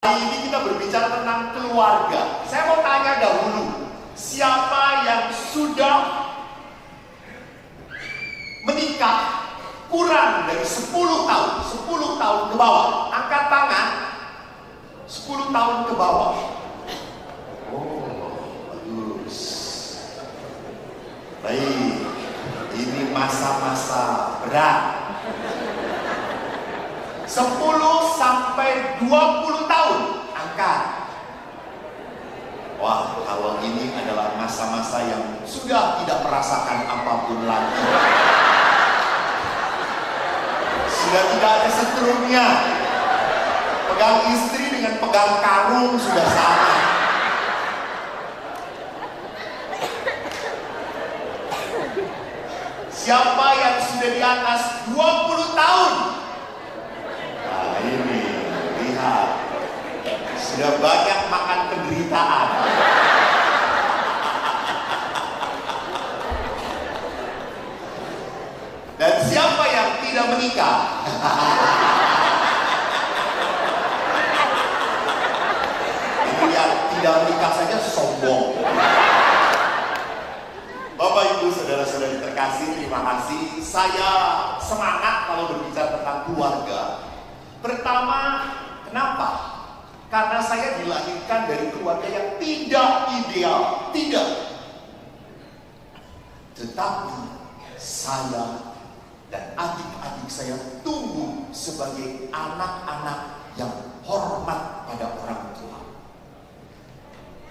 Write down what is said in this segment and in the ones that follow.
Hari ini kita berbicara tentang keluarga. Saya mau tanya dahulu, siapa yang sudah menikah kurang dari 10 tahun? 10 tahun ke bawah. Angkat tangan. 10 tahun ke bawah. Oh, bagus. Baik. Ini masa-masa berat. 10 sampai 20 tahun. Angkat. Wah, kalau ini adalah masa-masa yang sudah tidak merasakan apapun lagi. Sudah tidak ada setrumnya. Pegang istri dengan pegang karung sudah sama. Siapa yang sudah di atas 20 tahun? Nah ini, lihat. Sudah banyak makan penderitaan. Dan siapa yang tidak menikah? Ini yang tidak menikah saja sombong. Bapak Ibu saudara-saudari terkasih, terima kasih. Saya semangat kalau berbicara tentang keluarga. Pertama, kenapa? Karena saya dilahirkan dari keluarga yang tidak ideal, tidak. Tetapi saya dan adik-adik saya tumbuh sebagai anak-anak yang hormat pada orang tua.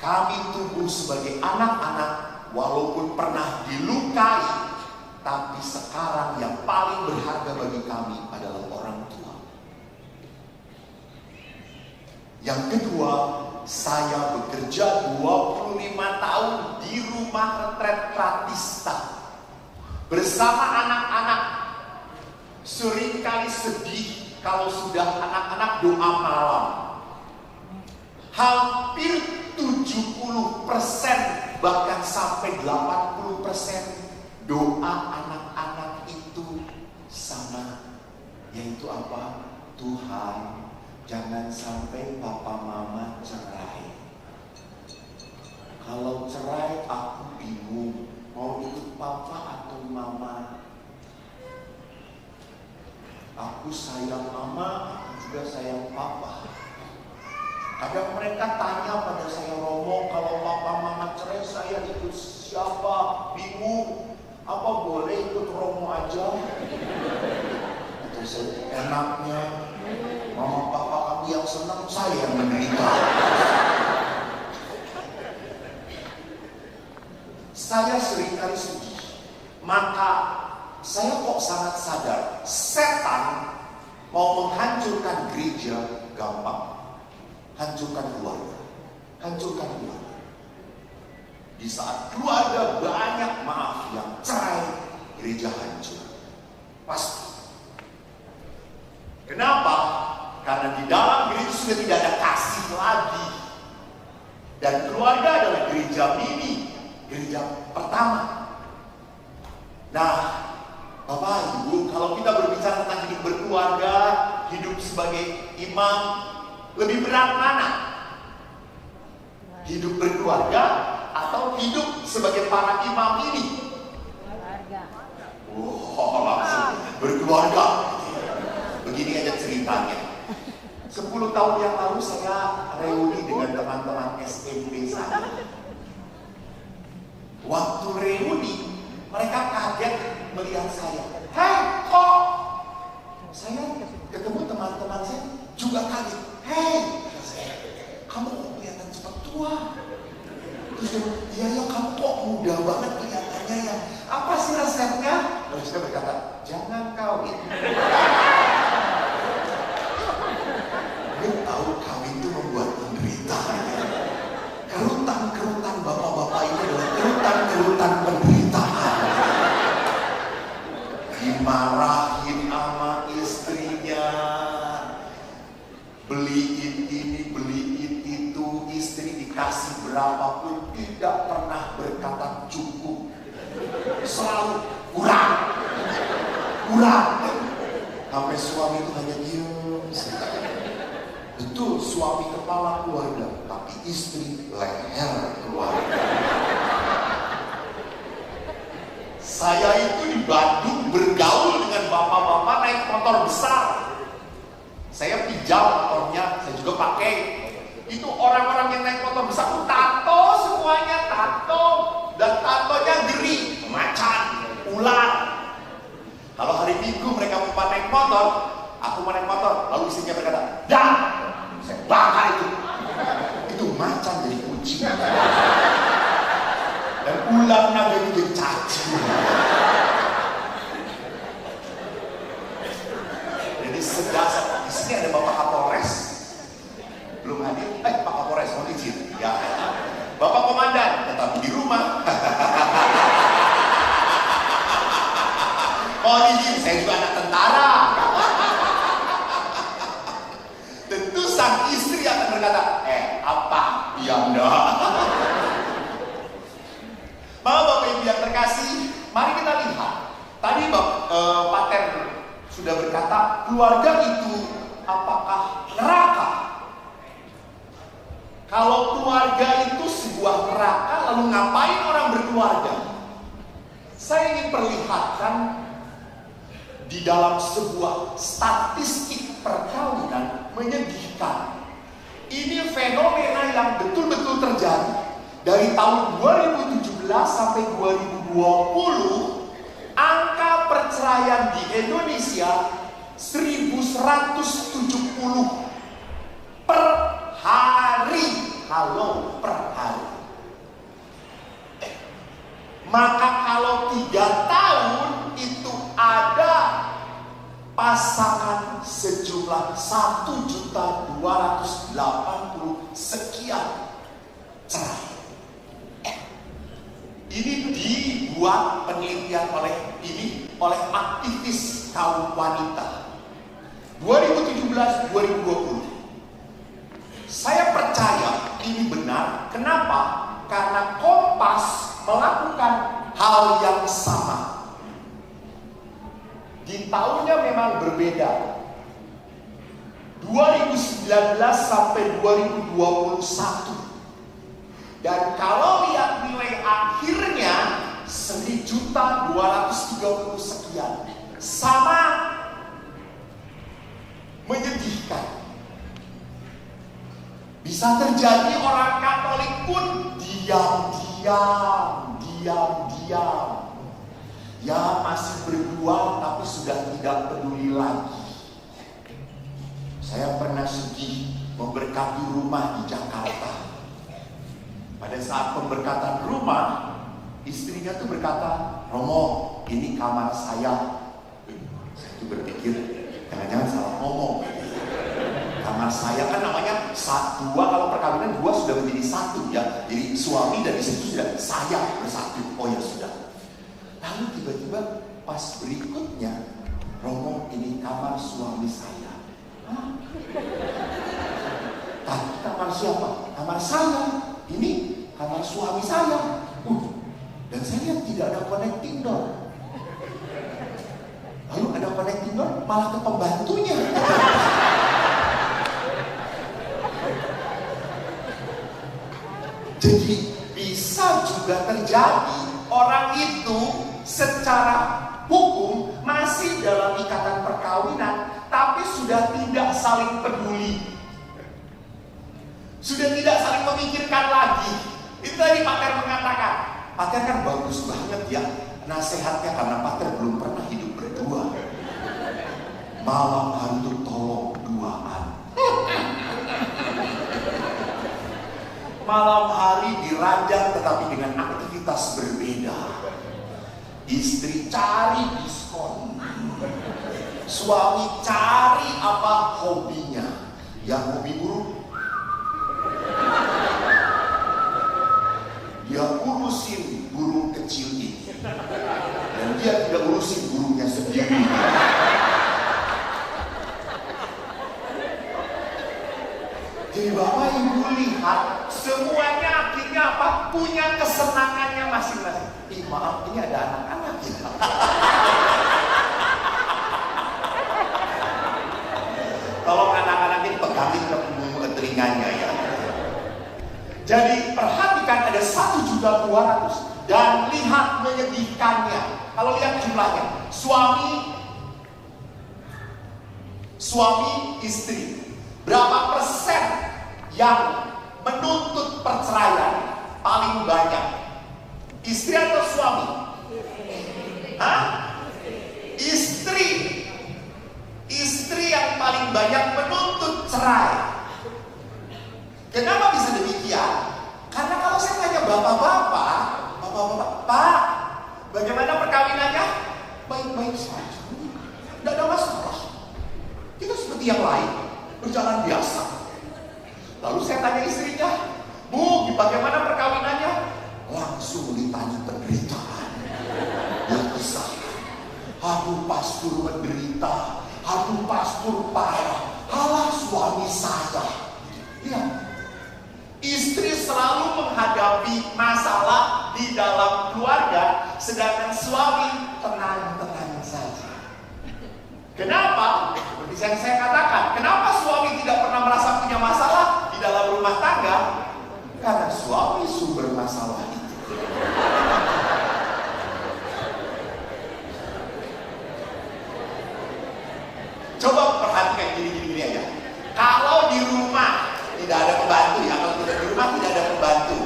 Kami tumbuh sebagai anak-anak walaupun pernah dilukai, tapi sekarang yang paling berharga bagi kami adalah orang tua. Yang kedua, saya bekerja 25 tahun di rumah retret Pratista bersama anak-anak. Seringkali sedih kalau sudah anak-anak doa malam. Hampir 70% bahkan sampai 80% doa anak-anak itu sama, yaitu apa? Tuhan, jangan sampai papa mama cerai. Kalau cerai aku bingung mau ikut papa atau mama. Aku sayang mama, aku juga sayang papa. Kadang mereka tanya pada saya, Romo, kalau papa mama cerai saya ikut siapa? Bingung. Apa boleh ikut Romo aja? Itu saya, enaknya mama papa kamu yang senang, saya yang menderita. Saya seringkali sedih. Maka saya kok sangat sadar, setan mau menghancurkan gereja gampang. Hancurkan keluarga. Hancurkan keluarga. Di saat keluarga banyak maaf yang cerai, gereja hancur. Pasti. Kenapa? Karena di dalam gereja sudah tidak ada kasih lagi. Dan keluarga adalah gereja mini, gereja pertama. Nah, Bapak Ibu, kalau kita berbicara tentang hidup berkeluarga, hidup sebagai imam, lebih berat mana? Hidup berkeluarga atau hidup sebagai para imam ini? Langsung berkeluarga. Begini aja ceritanya. 10 tahun yang lalu saya reuni dengan teman-teman SMP saya. Waktu reuni, mereka kaget melihat saya. Hei, kok? Saya ketemu teman-teman saya juga kaget. Hei, kamu kok kelihatan cepat tua? Terus dia bilang, iya ya, kamu kok muda banget kelihatannya ya. Apa sih resepnya? Lalu saya berkata, jangan kawin. Dia tahu kawin itu membuat menderita. Kerutan-kerutan bapak-bapak ini adalah kerutan-kerutan penderitaan. Dimarahin sama istrinya, beliin ini, beliin itu, istri dikasih berapapun tidak pernah berkata cukup, selalu kurang. Sampai suami itu hanya diam saja. Betul, suami kepala keluarga, tapi istri leher keluarga. Saya itu di Bandung bergaul dengan bapak-bapak naik motor besar. Saya pinjam motornya, saya juga pakai. Itu orang-orang yang naik motor besar itu tato semuanya, tato. Dan tatonya geri, macan, ular. Kalau hari Minggu mereka mau naik motor, aku mau naik motor, lalu istrinya berkata, "Dan saya bakar itu macan jadi kucing, dan ularnya jadi cacing." Jadi sedasar. Di sini ada Bapak Kapolres, belum hadir. Pak Kapolres mau izin, ya. Bapak Komandan, tetapi di rumah. Mau izin, saya juga anak tentara. Tentu sang istri akan berkata, apa? Ya enggak. Bapak Ibu yang terkasih, mari kita lihat. Tadi Pater sudah berkata, keluarga itu apakah neraka? Kalau keluarga itu sebuah neraka, lalu ngapain orang berkeluarga? Saya ingin perlihatkan di dalam sebuah statistik perkawinan menyedihkan. Ini fenomena yang betul-betul terjadi. Dari tahun 2017 sampai 2020, angka perceraian di Indonesia 1170 per hari. Halo, per hari. Maka kalau 3 tahun itu ada pasangan sejumlah 1.280 sekian cerai. Ini dibuat penelitian oleh aktivis kaum wanita 2017-2020. Saya percaya ini benar. Kenapa? Karena Kompas melakukan hal yang sama. Di tahunnya memang berbeda. 2019 sampai 2021. Dan kalau lihat nilai akhirnya 1.230 sekian. Sama menyedihkan. Bisa terjadi orang Katolik pun diam-diam. Ya masih berdua tapi sudah tidak peduli lagi. Saya pernah sedih memberkati rumah di Jakarta. Pada saat pemberkatan rumah, istrinya tuh berkata, "Romo, ini kamar saya." Saya tuh berpikir, jangan-jangan salah ngomong. Kamar saya kan namanya dua, kalau perkawinan 2 sudah menjadi 1 ya. Jadi suami dan istri itu sudah saya bersatu. Oh ya sudah. Lalu tiba-tiba pas berikutnya, "Romo, ini kamar suami saya." Tapi kamar siapa? Kamar saya. Ini kamar suami saya. Dan saya lihat tidak ada connecting door. Lalu ada connecting door malah ke pembantunya. Jadi bisa juga terjadi orang itu secara hukum masih dalam ikatan perkawinan, tapi sudah tidak saling peduli, sudah tidak saling memikirkan lagi. Itu tadi Pater mengatakan. Pater kan bagus banget ya nasihatnya, karena Pater belum pernah hidup berdua. Malam hari itu tolong duaan. Malam hari diranjang tetapi dengan aktivitas berbeda. Istri cari diskon, suami cari apa hobinya. Yang hobi burung, dia urusin burung kecil ini, dan dia tidak urusin burungnya sendiri. Jadi Bapak Ibu lihat, semuanya akhirnya apa? Punya kesenangannya masing-masing. Maaf, ini ada anak-anak ya. Tolong anak-anak ini pegangin 200. Dan lihat menyedihkannya. Kalau lihat jumlahnya, suami istri, berapa persen yang menuntut perceraian paling banyak? Istri atau suami? Hah? Istri. Istri yang paling banyak menuntut cerai. Kenapa bisa demikian? Karena kalau saya tanya bapak-bapak, Pak, bagaimana perkawinannya? Baik-baik saja, tidak ada masalah. Kita seperti yang lain, berjalan biasa. Lalu saya tanya istrinya, Bu, bagaimana perkawinannya? Langsung ditanya penderitaan. Dia kisah, aduh pastor menderita, aduh pastor parah, halah suami saya. Lihat, istri selalu menghadapi masalah di dalam keluarga, sedangkan suami tenang-tenang saja. Kenapa? Seperti yang saya katakan, kenapa suami tidak pernah merasa punya masalah di dalam rumah tangga? Karena suami sumber masalah itu. Coba perhatikan gini aja. Kalau di rumah tidak ada pembantu ya, kalau tidak di rumah tidak ada pembantu,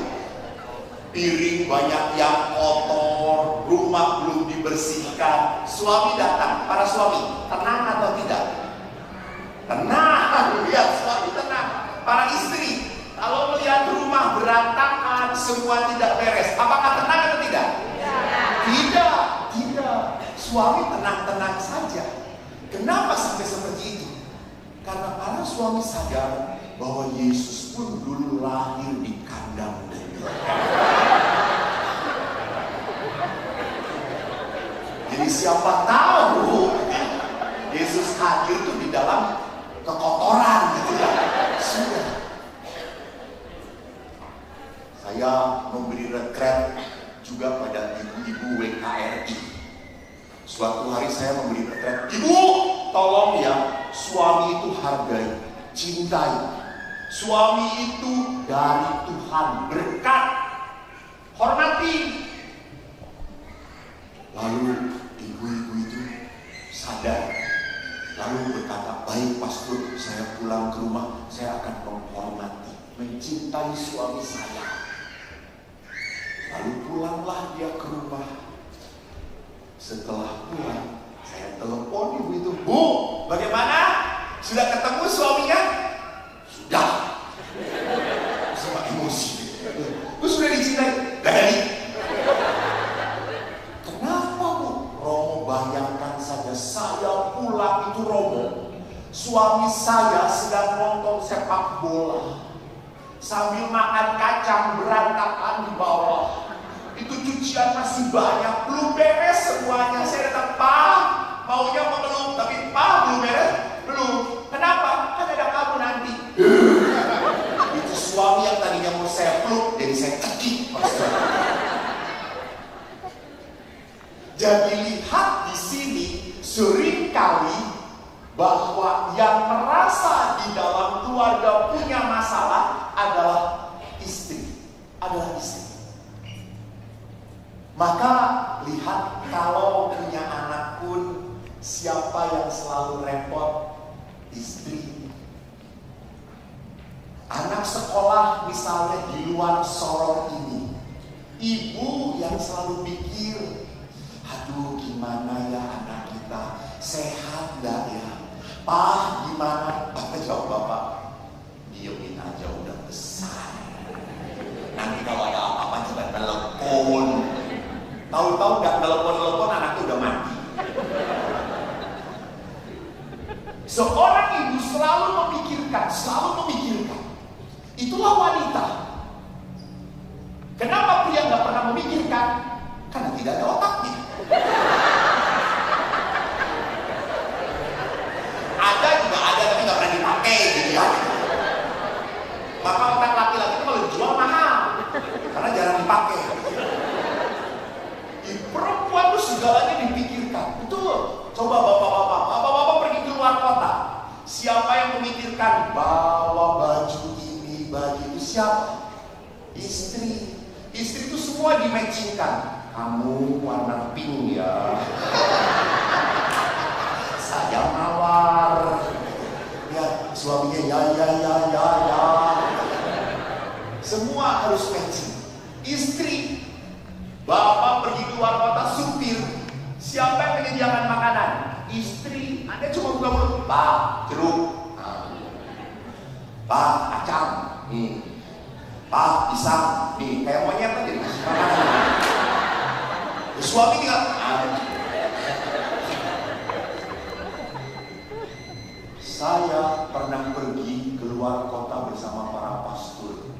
piring banyak yang kotor, rumah belum dibersihkan, suami datang, para suami tenang atau tidak? Tenang, lihat suami tenang. Para istri, kalau melihat rumah berantakan, semua tidak beres, apakah tenang atau tidak? Tidak. Suami tenang-tenang saja. Kenapa sampai seperti itu? Karena para suami sadar bahwa Yesus pun dulu lahir di kandang domba. Jadi siapa tahu Yesus hadir itu di dalam kekotoran gitu ya. Sudah. Saya memberi retret juga pada ibu-ibu WKRI. Suatu hari saya memberi retret, Ibu, tolong ya, suami itu hargai, cintai. Suami itu dari Tuhan, berkat, hormati. Lalu ibu-ibu itu sadar, lalu berkata, baik pastor, saya pulang ke rumah, saya akan menghormati, mencintai suami saya. Lalu pulanglah dia ke rumah. Setelah pulang, saya telepon ibu itu, Bu, bagaimana? Sudah ketemu suaminya? Sudah. Sama emosi. Bu, sudah dicintai? Gak jadi. Kenapa, Bu? Romo, bayangkan saja, saya pulang itu Romo, suami saya sedang nonton sepak bola, sambil makan kacang berantakan di bawah. Itu cucian masih banyak, belum beres semuanya. Saya datang, Pak, maunya memeluk, tapi Pak belum beres, belum. Kenapa? Kan ada kamu nanti. Itu suami yang tadinya mau saya peluk, jadi saya cekik. Jadi lihat di sini, seringkali bahwa yang merasa di dalam keluarga punya masalah adalah istri. Maka lihat, kalau punya anak pun siapa yang selalu repot? Istri. Anak sekolah misalnya di luar sorong ini, ibu yang selalu pikir, aduh gimana ya anak kita, sehat gak ya? Pak gimana? Apa jawab bapak? Diemin aja, udah besar. Nanti kalau ada apa-apa coba telepon. Tahu-tahu gak telepon anaknya udah mati. Seorang ibu selalu memikirkan. Itulah wanita. Kenapa pria gak pernah memikirkan? Karena tidak ada otaknya. Ada juga ada, tapi gak pernah dipakai gitu ya. Maka otak laki-laki itu kalau dijual mahal, karena jarang dipakai. Perempuan itu segalanya dipikirkan. Betul. Coba bapak-bapak pergi ke luar kota. Siapa yang memikirkan bawa baju ini, baju itu? Siapa? Istri. Istri itu semua bisikan, kamu warna pink ya. Saya mawar. Ya, suaminya ya. Semua harus matching. Istri, bapak pergi keluar kota supir, siapa yang menyediakan makanan? Istri. Anda cuma buka mulut, Pak, jeruk, Pak, kacang, nih, Pak, pisang, nih, kayak monyet aja dikasih makanan. Suami tinggal, Saya pernah pergi keluar kota bersama para pastor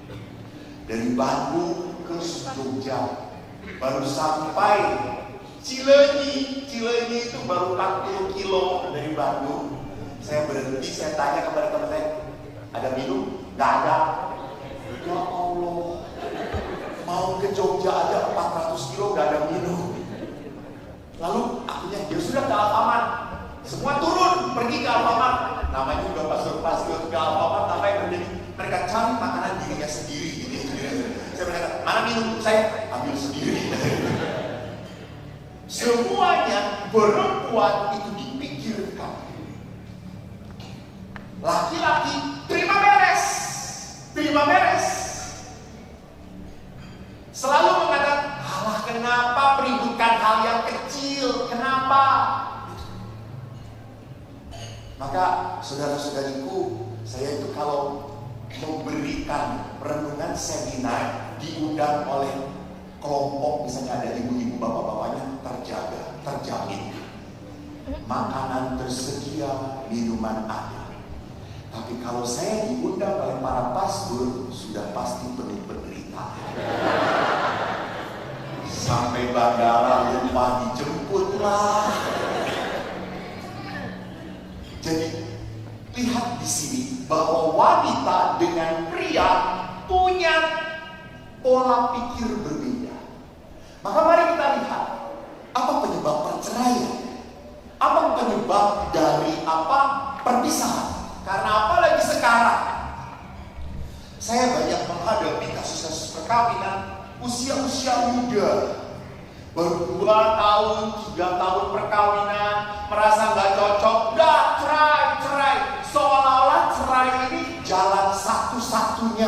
dari Bandung ke Jogja, baru sampai Cileunyi itu baru 40 kilo dari Bandung. Saya berhenti, saya tanya kepada teman saya, ada minum? Nggak ada. Ya Allah, mau ke Jogja aja 400 kilo nggak ada minum. Lalu akunya, ya sudah ke Alfamart. Semua turun, pergi ke Alfamart. Namanya udah pastor ke Alfamart, apa yang terjadi? Mereka cari makanan dirinya sendiri. Saya berkata, mana minum saya? Ambil sendiri. Semuanya perempuan itu dipikirkan. Laki-laki terima beres. Selalu mengatakan, alah kenapa peributkan hal yang kecil? Kenapa? Maka saudara-saudariku, saya itu kalau memberikan renungan seminar diundang oleh kelompok, misalnya ada ibu-ibu bapak-bapaknya, terjamin makanan tersedia, minuman ada. Tapi kalau saya diundang oleh para pastor, sudah pasti penuh penderitaan. Sampai bandara lupa dijemput lah. Jadi lihat di sini bahwa wanita dengan pria punya pola pikir berbeda. Maka mari kita lihat apa penyebab perceraian, apa penyebab dari perpisahan. Karena apalagi sekarang saya banyak menghadapi kasus-kasus perkawinan usia-usia muda, baru 2 tahun, 3 tahun perkawinan, merasa nggak cocok, udah cerai. Seolah-olah cerai ini jalan satu-satunya.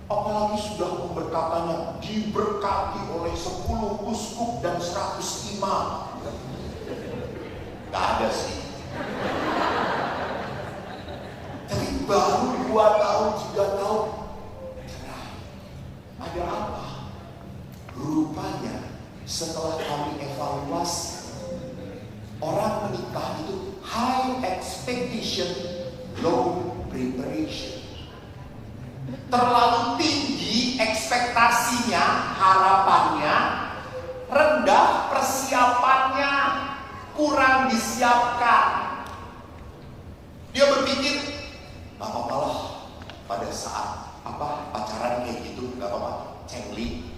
Apalagi sudah memberkatanya, diberkati oleh 10 uskup dan 100 imam. Gak ada sih. Tapi baru 2 tahun, 3 tahun cerai. Ada apa? Rupanya setelah kami evaluasi, orang menikah itu high expectation, low preparation. Terlalu tinggi ekspektasinya, harapannya, rendah persiapannya, kurang disiapkan. Dia berpikir, gak apa-apa lah pada saat pacaran kayak gitu, gak apa-apa, cengli,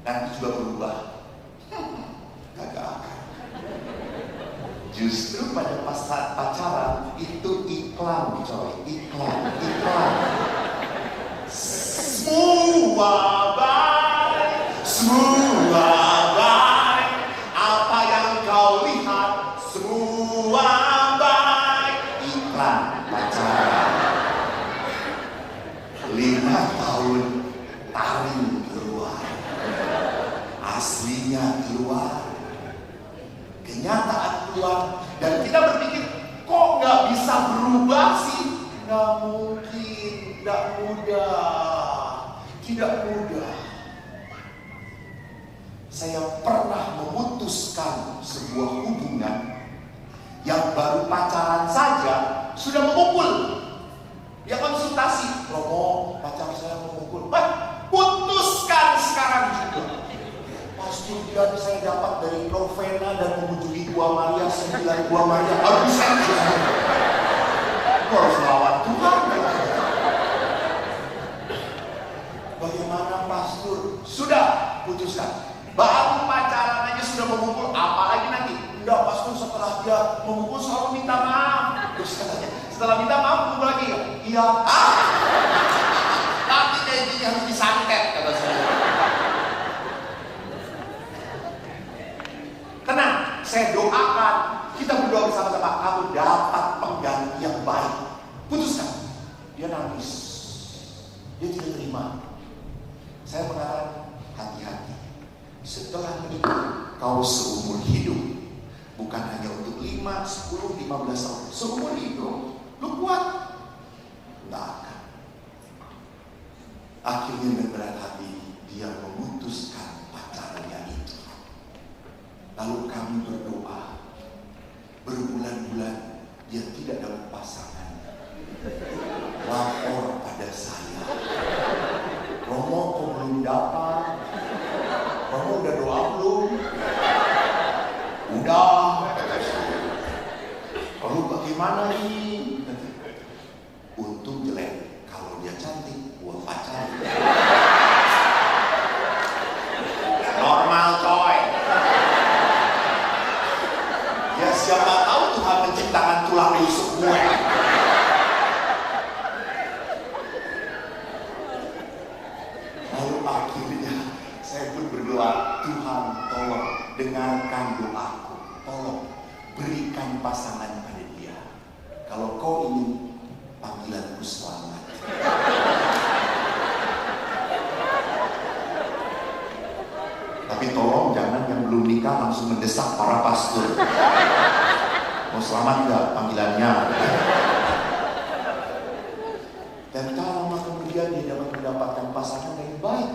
nanti juga berubah. Kagak akan. Justru pada saat pacaran itu iklan, coy, iklan. Semua baik, apa yang kau lihat, semua baik. Iklan pacaran 5 tahun, taring keluar, aslinya keluar, kenyataan keluar. Dan kita berpikir, kok gak bisa berubah sih? Gak mungkin, tidak mudah. Saya pernah memutuskan sebuah hubungan yang baru pacaran saja sudah memukul. Dia konsultasi, Romo, pacar saya memukul. Putuskan sekarang juga. Pasti dia saya dapat dari novena dan mengunjungi Gua Maria, 9 Gua Maria. Harus harus lawan Tuhan. Bagaimana pastor? Sudah putuskan. Baru pacaran aja sudah memukul, apalagi nanti? Enggak, pastor, setelah dia memukul selalu minta maaf. Terus katanya, setelah minta maaf memukul lagi. Iya. Tapi kayak gini harus disantet. saya mengatakan, hati-hati. Setelah menikah, kau seumur hidup. Bukan hanya untuk 5, 10, 15 tahun. Seumur hidup, lu kuat? Nggak akan. Akhirnya dengan berat hati, dia memutuskan pacarnya itu. Lalu kami berdoa. Berbulan-bulan, dia tidak dapat pasangan. Lapor pada saya. Romo kok belum dapat? Romo udah doa belum? Udah. Lalu bagaimana ini? Untung jelek. Kalau dia cantik, gua pacar. Normal coy. Ya siapa tahu Tuhan menciptakan tulang rusuk gue. Lalu akhirnya saya pun berdoa, Tuhan tolong dengarkan doaku. Tolong berikan pasangan pada dia. Kalau kau ingin panggilanku selamat. Tapi tolong jangan yang belum nikah langsung mendesak para pastor. Mau selamat nggak panggilannya? Dan tak lama kemudian dia dapat mendapatkan pasangan yang baik.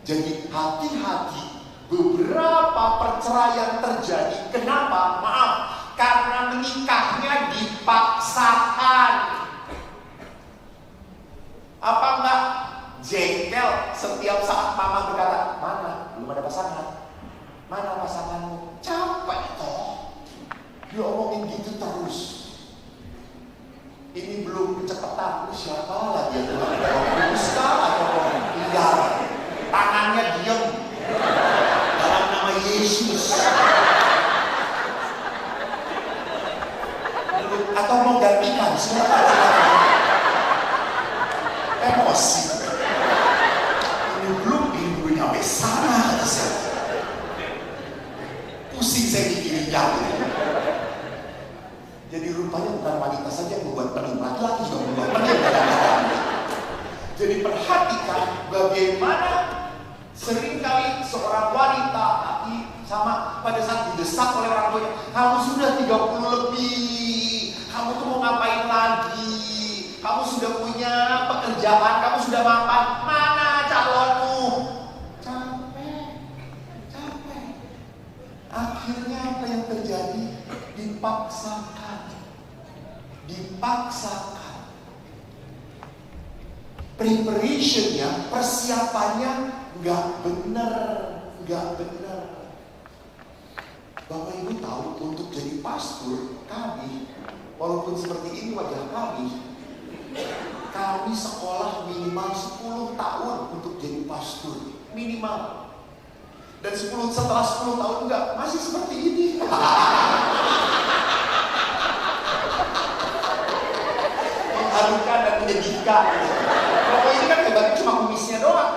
Jadi hati-hati, beberapa perceraian terjadi. Kenapa? Maaf, karena menikahnya dipaksakan. Apa enggak? Jengkel setiap saat mama berkata, mana? Belum ada pasangan. Mana pasanganmu? Capek toh. Dia omongin gitu terus. Ini belum kecepatan. Siapa lagi yang bisa atau liar? Tangannya diam dalam nama Yesus. Atau mau gantikan? Silakan. Emosi. Belum sampai sana. Pusing saya mikirin jauh. Jadi rupanya bukan wanita saja yang membuat pening, laki-laki juga membuat pening kadang-kadang. Jadi perhatikan bagaimana seringkali seorang wanita sama pada saat didesak oleh orang tuanya, kamu sudah 30 lebih, kamu tuh mau ngapain lagi? Kamu sudah punya pekerjaan, kamu sudah mapan, mana calonmu? Akhirnya apa yang terjadi? Dipaksakan. Preparationnya, persiapannya nggak benar. Bapak Ibu tahu untuk jadi pastor, kami, walaupun seperti ini wajah kami sekolah minimal 10 tahun untuk jadi pastor, minimal. Dan setelah 10 tahun enggak, masih seperti ini. Mengharukan dan menyedihkan. Kalau ini kan hebatnya cuma kumisnya doang.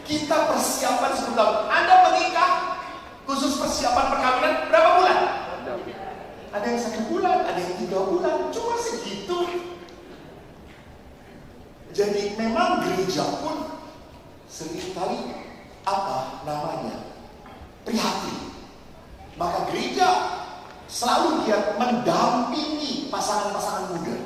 Kita persiapan 10 tahun. Anda menikah, khusus persiapan perkawinan berapa bulan? Ada yang 1 bulan, ada yang 3 bulan, cuma segitu. Jadi memang gereja pun seringkali prihatin. Maka gereja selalu dia mendampingi pasangan-pasangan muda.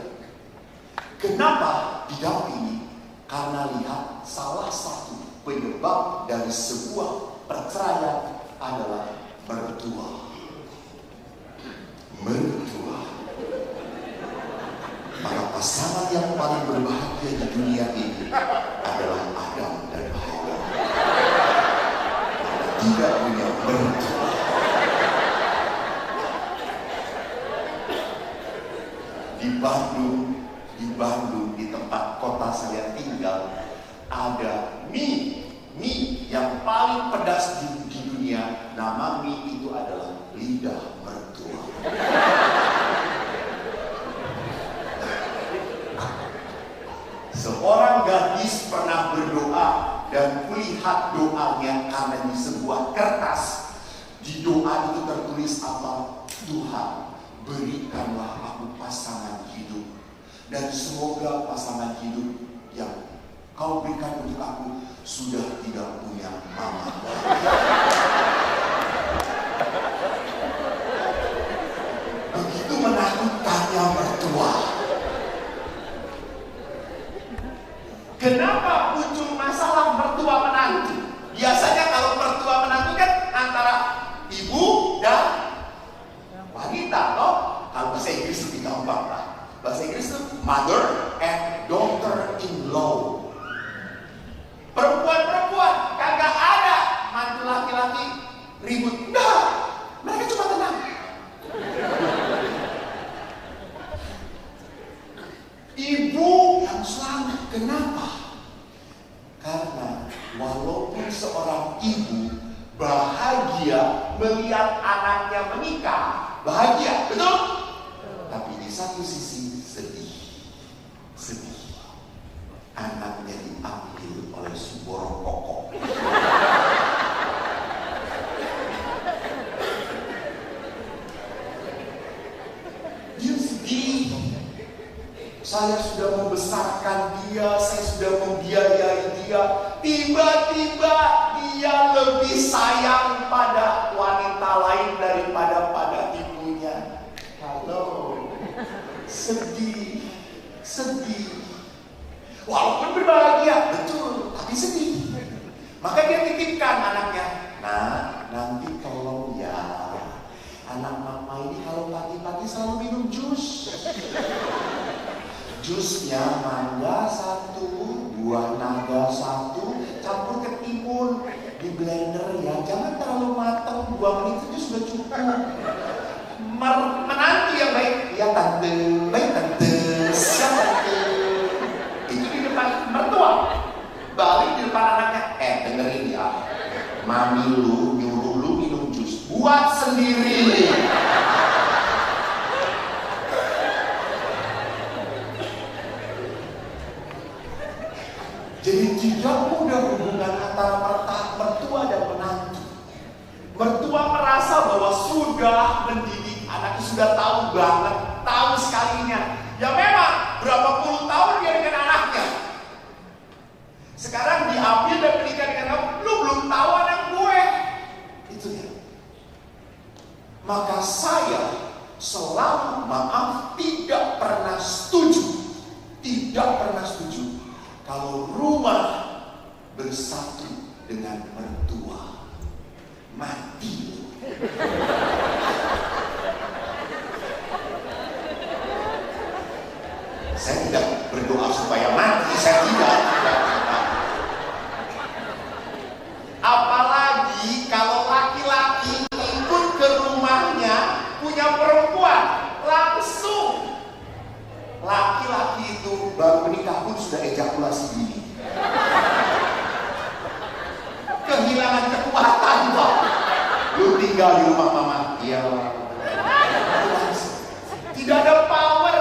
Kenapa didampingi? Karena lihat salah satu penyebab dari sebuah perceraian adalah mertua. Maka pasangan yang paling berbahagia di dunia ini adalah Adam dan Hawa. Tidak punya mertua. Di Bandung, di tempat kota saya tinggal, ada mie yang paling pedas di dunia. Nama mie itu adalah lidah mertua. Seorang gadis pernah berdoa dan kulihat doanya karena di sebuah kertas. Di doa itu tertulis apa? Tuhan, berikanlah aku pasangan hidup Dan semoga pasangan hidup yang kau berikan untuk aku sudah tidak punya mama. Begitu menakutkannya mertua. Kenapa muncul masalah mertua menantu? Biasanya kalau mertua menantu kan antara ibu dan wanita, toh? Kalau bahasa Inggris lebih gampang lah. Bahasa Inggris itu mother and daughter-in-law. Perempuan-perempuan kagak ada mantu laki-laki ribut. Enggak, mereka cuma tenang. Ibu yang selamat. Kenapa? Karena walaupun seorang ibu bahagia melihat anaknya menikah, bahagia, betul? Tapi di satu sisi sedih. Anaknya diambil oleh si borong kokok. Dia sedih. Saya sudah membesarkan dia, saya sudah membiayai dia. Tiba-tiba dia lebih sayang pada wanita lain daripada pada ibunya. Halo. Sedih. Walaupun berbahagia, betul, tapi sedih. Maka dia titipkan anaknya. Nah, nanti tolong ya, anak mama ini kalau pagi-pagi selalu minum jus. Jusnya mangga 1, buah naga 1, campur ketimun di blender ya. Jangan terlalu matang, 2 menit itu sudah cukup. Menantu yang baik, ya tante, baik tante, siap tante. Itu di depan mertua. Balik di depan anaknya, dengerin ya, mami lu nyuruh lu minum jus, buat sendiri. Jadi tidak mudah hubungan antara mertua dan menantu. Mertua merasa bahwa sudah mendidik anaknya, sudah tahu banget, tahu sekalinya. Ya memang berapa puluh tahun dia dengan anaknya. Sekarang diambil dan menikah dengan kamu, lu belum tahu anak gue. Itu dia. Maka saya selalu tidak pernah setuju. Tidak pernah setuju kalau rumah bersatu dengan mertua. Mati. Saya tidak berdoa supaya mati, saya tidak. Apalagi kalau laki-laki ikut ke rumahnya punya perempuan, langsung laki-laki itu baru menikah pun sudah ejakulasi dini. Kehilangan kekuatan, Pak. Lu tinggal di rumah mama, iya. Tidak ada power.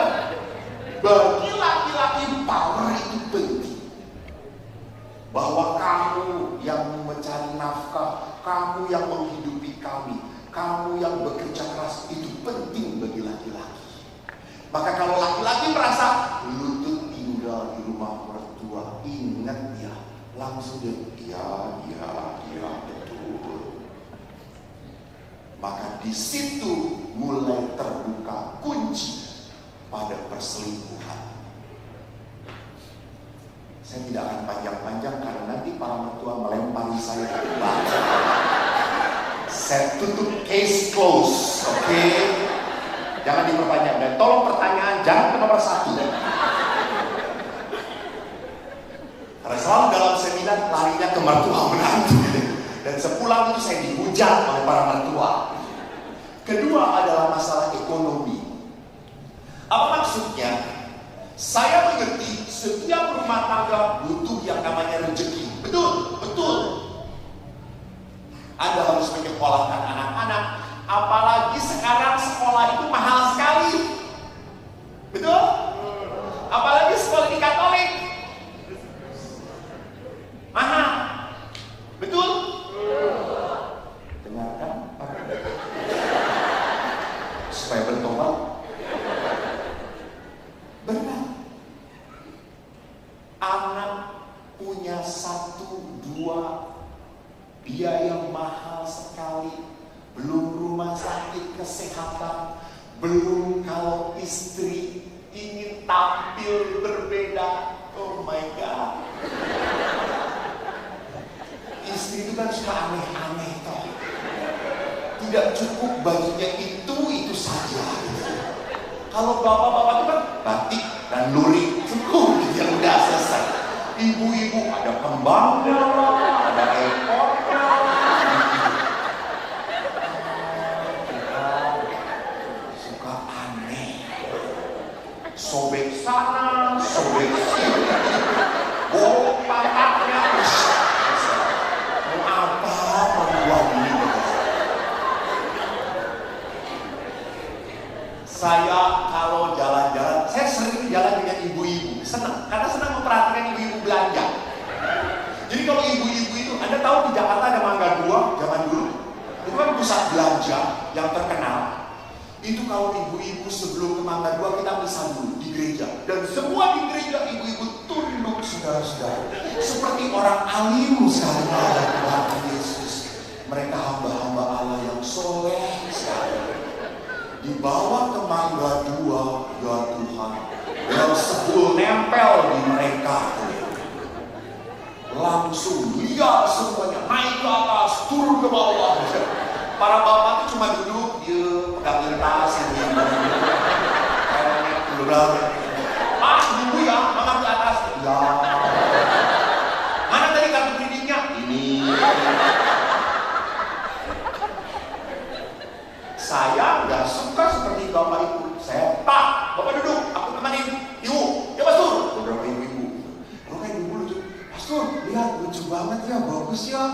Bagi laki-laki power itu penting. Bahwa kamu yang mencari nafkah, kamu yang menghidupi kami, kamu yang bekerja keras, itu penting bagi laki-laki. Maka kalau laki-laki merasa lu tuh tinggal di rumah mertua, ingat ya, langsung dia, iya betul. Maka di situ mulai terbuka kunci pada perselingkuhan. Saya tidak akan panjang-panjang karena nanti para mertua melempari saya ke bawah. Saya tutup case close, oke? Jangan diperpanjang dan tolong pertanyaan jangan ke nomor 1. Karena selalu dalam seminar larinya ke mertua menantu. Dan sepulang itu saya dihujat oleh para mertua. Kedua adalah masalah ekonomi. Apa maksudnya? Saya mengerti setiap rumah tangga butuh yang namanya rezeki. Betul. Anda harus menyekolahkan anak-anak. Apalagi sekarang sekolah itu mahal sekali. Betul? Apalagi sekolah di Katolik. Mahal. Betul? Dengarkan. Supaya bertobat. Benar. Anak punya 1, 2 biaya mahal sekali. Belum rumah sakit kesehatan. Belum kalau istri ingin tampil berbeda. Oh my God. Istri itu kan suka aneh-aneh toh. Tidak cukup bajunya itu saja. Kalau bapak-bapak itu kan batik dan lurik cukup, ya udah selesai. Ibu-ibu ada kembangnya, ada ekornya. Suka aneh. Sobek sana, sobek sini. Bolong pantatnya. Mau apa membuat ini? Saya kalau jalan-jalan, saya sering jalan dengan ibu-ibu. Senang, karena senang memperhatikan ibu-ibu belanja. Jadi kalau ibu-ibu itu, Anda tahu di Jakarta ada Mangga 2 zaman dulu. Itu kan pusat belanja yang terkenal. Itu kalau ibu-ibu sebelum ke Mangga 2 kita misah dulu di gereja. Dan semua di gereja ibu-ibu tunduk, saudara-saudara. Seperti orang alim sekali Tuhan Yesus. Mereka hamba-hamba Allah yang soleh sekali. Dibawa ke Mangga 2, ya Tuhan, yang sebul nempel di mereka. Langsung lihat semuanya, naik ke atas, turun ke bawah. Para bapak itu cuma duduk, dia pegang tas, Pak, ibu ya, makan ke atas. Ya. Mana tadi kartu kreditnya? Ini. Saya nggak suka seperti bapak ibu. Saya, Pak, bapak duduk, aku temanin ibu. Ya pastor, beberapa ibu-ibu. Kalau kayak ibu lucu, pastor, lihat lucu banget ya, bagus ya.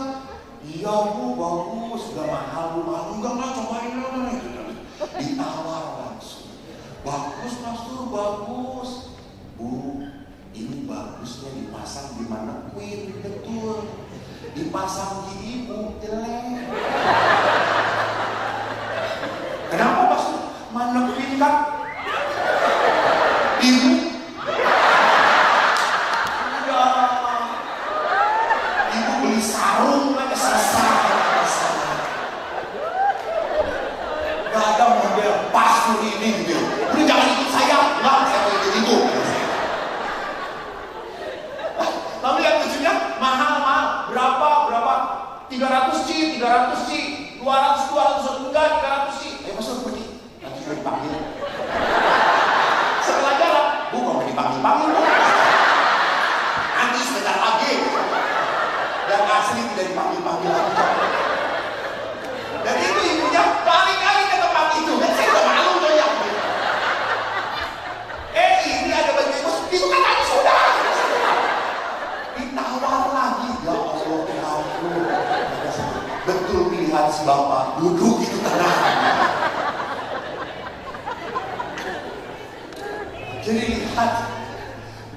Iya bu, bagus, udah mahal bu, mahal. Enggak cobain lah. Ditawar langsung. Bagus pastor, bagus. Bu, ini bagusnya dipasang di mana? Queen, betul. Dipasang di ibu, jelek. Kenapa pastor? Manepin kan? Ibu? Ya. Ibu beli sarung aja selesai. Gak ada model pastor ini gitu. Udah jangan ikut saya. Enggak, saya mau ikut itu. Lalu yang lucunya mahal. Berapa? 300 C, 200 enggak 300 C. Pastor pergi, nanti sudah dipanggil. Setelah jalan, bu mau dipanggil-panggil bu. Nanti sebentar lagi. Yang asli tidak dipanggil-panggil lagi. Dan itu ibunya kali-kali ke tempat itu. Dan saya udah malu tuh ya. Ini ada baju ibu, itu kan tadi sudah. Ditawar lagi, ya Allah Tuhanku. Betul pilihan si bapak, duduk itu tenang. Jadi lihat,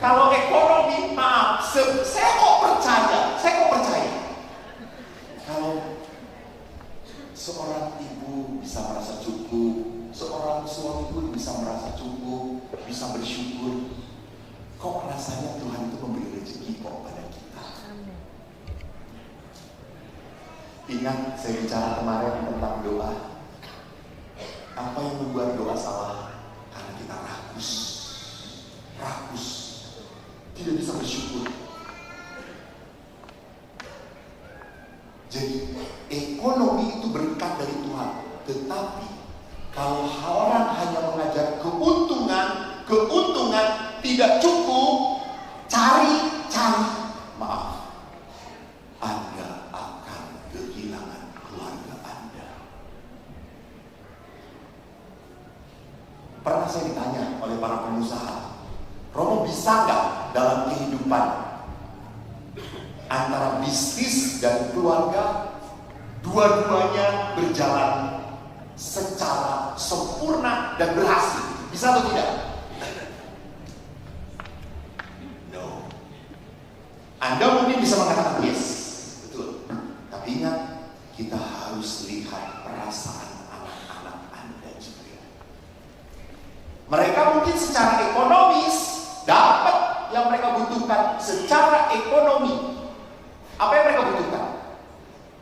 kalau ekonomi, maaf, saya kok percaya, kalau seorang ibu bisa merasa cukup, seorang suami pun bisa merasa cukup, bisa bersyukur, kok rasanya Tuhan itu memberi rezeki kok pada kita. Ingat saya bicara kemarin tentang doa. Apa yang membuat doa salah? Karena kita rakus, tidak bisa bersyukur. Jadi ekonomi itu berkat dari Tuhan. Tetapi kalau orang hanya mengajar keuntungan tidak cukup, cari, maaf, Anda akan kehilangan keluarga Anda. Pernah saya ditanya oleh para pengusaha, Romo bisa nggak dalam kehidupan antara bisnis dan keluarga dua-duanya berjalan secara sempurna dan berhasil? Bisa atau tidak? No. Anda mungkin bisa mengatakan yes, betul. Tapi ingat, kita harus lihat perasaan anak-anak Anda juga. Mereka mungkin secara ekonomis dapat yang mereka butuhkan secara ekonomi. Apa yang mereka butuhkan?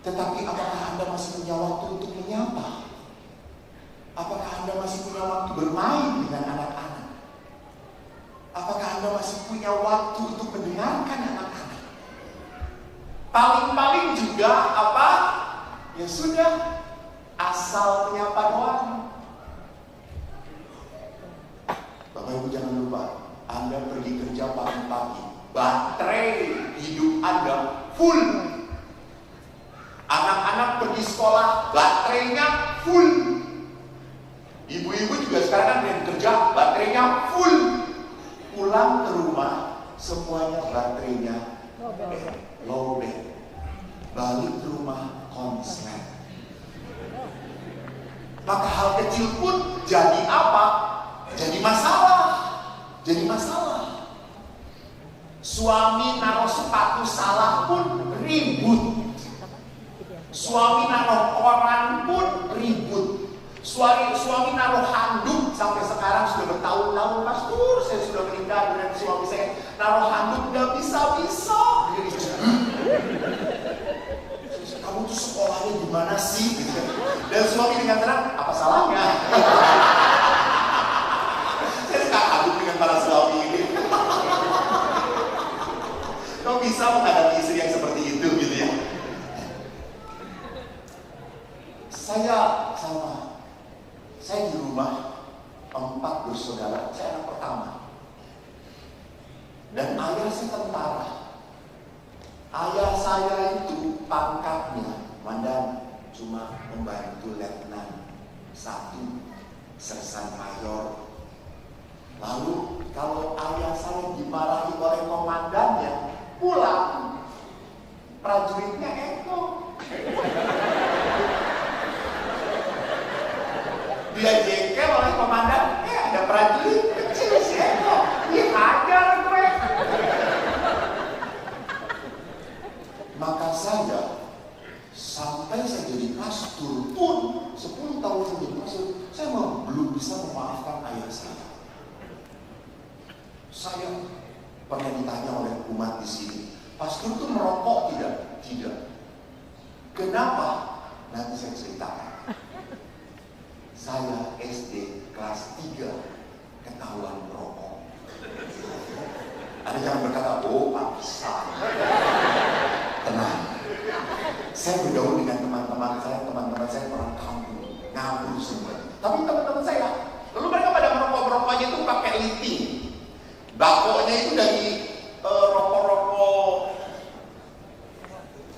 Tetapi apakah Anda masih punya waktu untuk menyapa? Apakah Anda masih punya waktu bermain dengan anak-anak? Apakah Anda masih punya waktu untuk mendengarkan anak-anak? Paling-paling juga apa? Ya sudah, asal menyapa doang. Bapak Ibu jangan lupa, Anda pergi kerja pagi-pagi, baterai hidup Anda full. Anak-anak pergi sekolah, baterainya full. Ibu-ibu juga sekarang kan yang kerja, baterainya full. Pulang ke rumah, semuanya baterainya low bed. Balik ke rumah, konslet. Maka hal kecil pun jadi apa? Jadi masalah. Jadi masalah. Suami naruh sepatu salah pun ribut. Suami naruh koran pun ribut. Suami naruh handuk, sampai sekarang sudah bertahun-tahun, Pastor, saya sudah menikah dengan suami saya, naruh handuk nggak bisa-bisa. Kamu tuh sekolahnya gimana sih? Dan suami dengan tenang, apa salahnya? Saya suka kagum dengan para suami ini. Kau bisa menghadapi istri yang seperti itu gitu ya? Saya di rumah 4 bersaudara, saya anak pertama. Dan ayah saya tentara. Ayah saya itu pangkatnya, Mandan, cuma membantu letnan 1, sersan mayor. Lalu kalau ayah saya dimarahi oleh komandannya, pulang, prajuritnya Eko. Dia jengkel oleh komandan, ada prajurit kecil si Eko, dihajar gue. Maka saya sampai saya jadi pastor pun 10 tahun saya jadi pastor, saya belum bisa memaafkan ayah saya. Saya pernah ditanya oleh umat di sini, pastor itu merokok tidak? Tidak. Kenapa? Nanti saya ceritakan. Saya SD kelas 3 ketahuan merokok. Ada yang berkata, oh paksa. Tenang. Saya bergaul dengan teman-teman saya orang kampung, ngabur semua. Tapi teman-teman saya, lalu mereka pada merokoknya itu pakai liting. Bakoknya itu dari rokok-rokok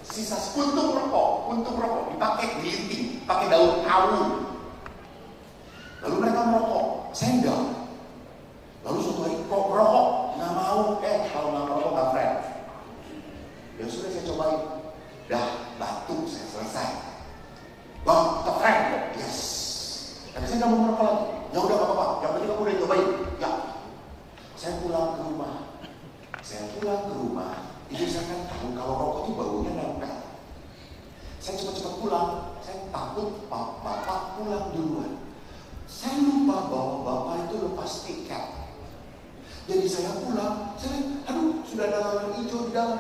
sisa puntung rokok dipakai liting, pakai daun kawun. Lalu mereka merokok, saya enggak. Lalu suatu hari, kok merokok? Nggak mau, kalau nggak merokok nggak friend. Ya sudah saya cobain, dah batuk saya selesai. Bang, kita friend kok, yes. Tapi saya nggak mau merokok lagi. Ya udah nggak apa-apa, yang penting kamu udah cobain. Ya, saya pulang ke rumah. Itu saya kan tahu kalau rokok itu baunya nempel. Saya cepat-cepat pulang, saya takut bapak pulang duluan. Saya lupa bahwa bapak itu lepas tiket. Jadi saya pulang, saya lihat, aduh sudah ada lampu hijau di dalam.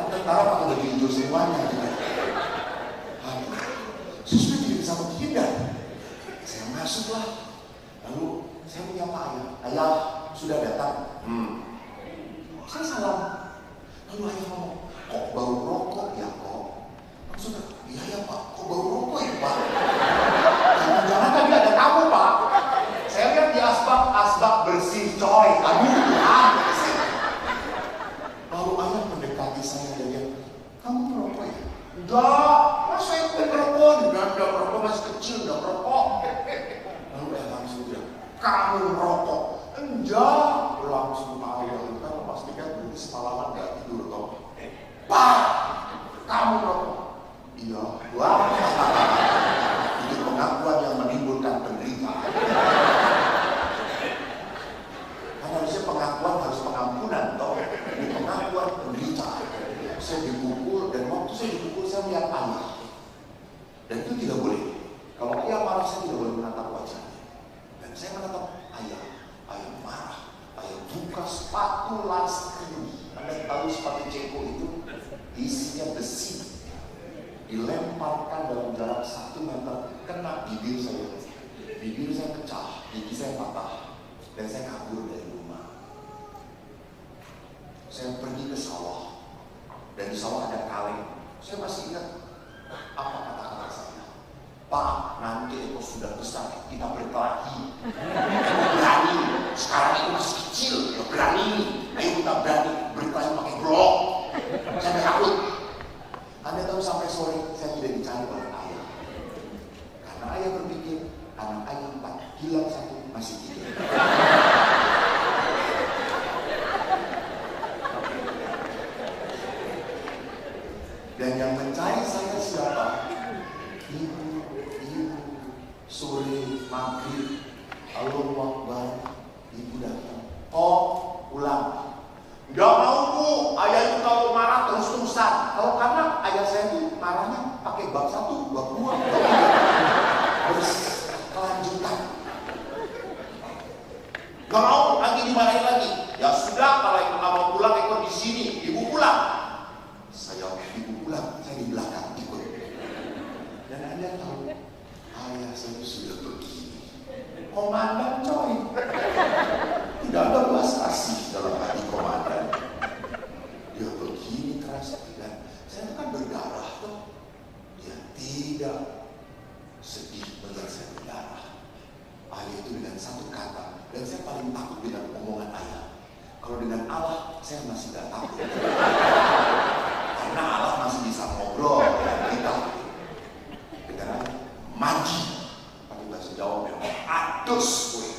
Tentara pakai baju hijau semuanya. Saya sudah tidak bisa menghindar. Saya masuklah. Lalu saya menyapa ayah. Ayah sudah datang. Saya salam. Lalu ayah ngomong, kok bau rokok ya kok? Maksudnya, iya ya Pak, kok bau rokok ya Pak? Jangan-jangan tadi ada tamu Pak. Saya lihat di asbak bersih coy. Aduh, bersih. Lalu ayah mendekati saya dan dia, kamu merokok ya? Enggak, mas saya bukan merokok. Enggak merokok, masih kecil, enggak merokok. Lalu ayah langsung bilang, kamu merokok? Enggak. Langsung ayah itu kan memastikan berarti semalaman gak tidur toh. Pak, kamu merokok? Iya, wah, itu pengakuan yang menimbulkan penderitaan. Karena harusnya pengakuan harus pengampunan, toh. Ini pengakuan penderitaan. Saya dipukul dan waktu saya dipukul saya melihat ayah. Dan itu tidak boleh. Kalau ayah marah saya tidak boleh menatap wajahnya. sepatu laski. Anda tahu sepatu ceko itu isinya besi, dilemparkan dalam jarak 1 meter, kena bibir saya. Bibir saya pecah, gigi saya patah, dan saya kabur dari rumah. Saya pergi ke sawah, dan di sawah ada kaleng. Saya masih ingat apa kata-kata saya. Pak, nanti Eko sudah besar, kita berkelahi. Berani, sekarang Eko masih kecil, berani. Ayo kita berani berkelahi pakai blok. Saya takut. Anda tahu sampai sore saya tidak dicari oleh ayah. Karena ayah berpikir, anak ayah 4, hilang 1, masih 3. Dan yang mencari saya siapa? Ibu, sore, maghrib, Allahu Akbar, ibu datang. Oh, pulang. Gak mau Bu, ayah itu kalau marah terus-terusan. Kalau karena ayah saya itu marahnya pakai bab 1, bab 2, bab 3. Terus kelanjutan. Gak mau lagi dimarahin lagi. Ya sudah, kalau Eko gak mau pulang, Eko di sini, ibu pulang. Saya ibu pulang, saya di belakang ikut. Dan Anda tahu, ayah saya sudah begini. Komandan coy. Tidak ada belas kasih dalam hati komandan. Dia begini keras, dan saya kan berdarah tuh. Dia tidak sedih melihat saya berdarah. Ayah itu dengan 1 kata, dan saya paling takut dengan omongan ayah. Kalau dengan Allah, saya masih gak takut. Karena Allah masih bisa ngobrol dengan kita. Dengan ayah, mandi. Pakai bahasa Jawa memang adus gue.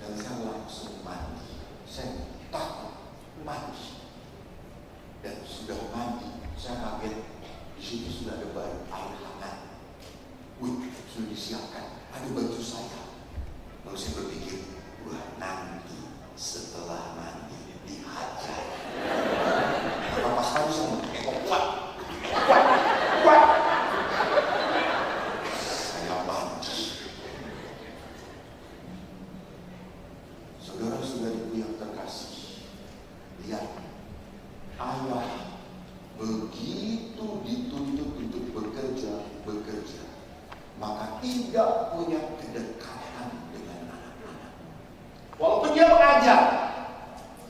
Dan saya langsung mandi. Saya takut mandi. Dan sudah mandi, saya kaget. Di sini sudah ada air hangat. Wih, sudah disiapkan. Ada baju saya. Lalu saya berpikir, wah nanti setelah mandi dihajar. Karena pas tadi saya kuat. Saya mandi. Saudara-saudariku yang terkasih, lihat, ayah begitu dituntut untuk bekerja, maka tidak punya kedekatan dengan anak-anak. Walaupun dia mengajar,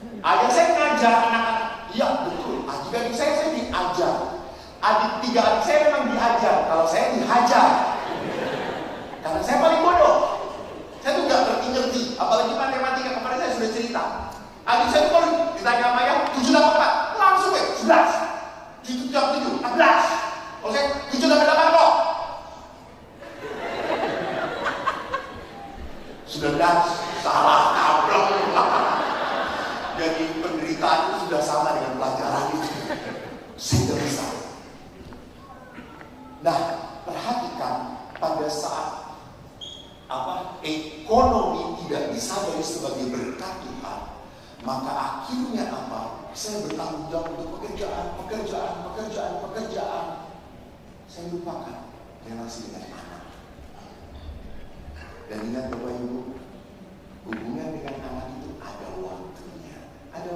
ayah saya mengajar anak-anak. Iya betul, adik-adik saya diajar. Adik 3 adik saya memang diajar. Kalau saya dihajar, karena saya paling bodoh. Saya tuh gak ngerti-ngerti. Apalagi matematika, kemarin saya sudah cerita. Adik saya tuh kalau ditanya sama ayah 7 tambah 4, langsung 11. 7 tambah 7, 14. Kalau saya 7 tambah 8 kok 19, salah kabrok. Jadi penderitaan itu sudah sama dengan pelajaran itu. Saya tidak bisa. Nah, perhatikan pada saat ekonomi tidak disadari sebagai berkat Tuhan, maka akhirnya saya bertanggung jawab untuk pekerjaan. Saya lupakan relasi dengan anak. Dan ingat Bapak Ibu, hubungan dengan anak itu ada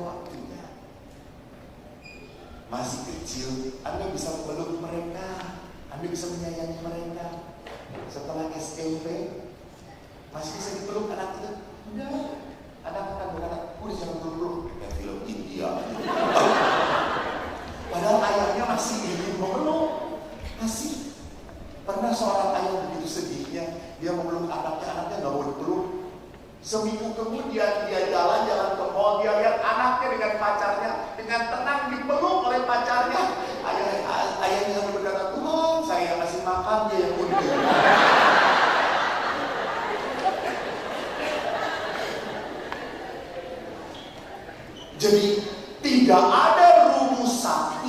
waktunya. Masih kecil, Anda bisa meluk mereka, Anda bisa menyayangi mereka. Setelah SMP, masih bisa dipeluk anak itu? Enggak. Anak akan berkata, udah jangan peluk. Kayak film India. Padahal ayahnya masih ingin memeluk. Masih. Pernah seorang ayah begitu sedihnya, dia memeluk anaknya nggak mau dipeluk. Seminggu kemudian dia jalan ke mall, dia lihat anaknya dengan pacarnya dengan tenang dipeluk oleh pacarnya. Ayahnya berkata, Tuhan, saya masih makan, dia yang udah. Jadi tidak ada rumusan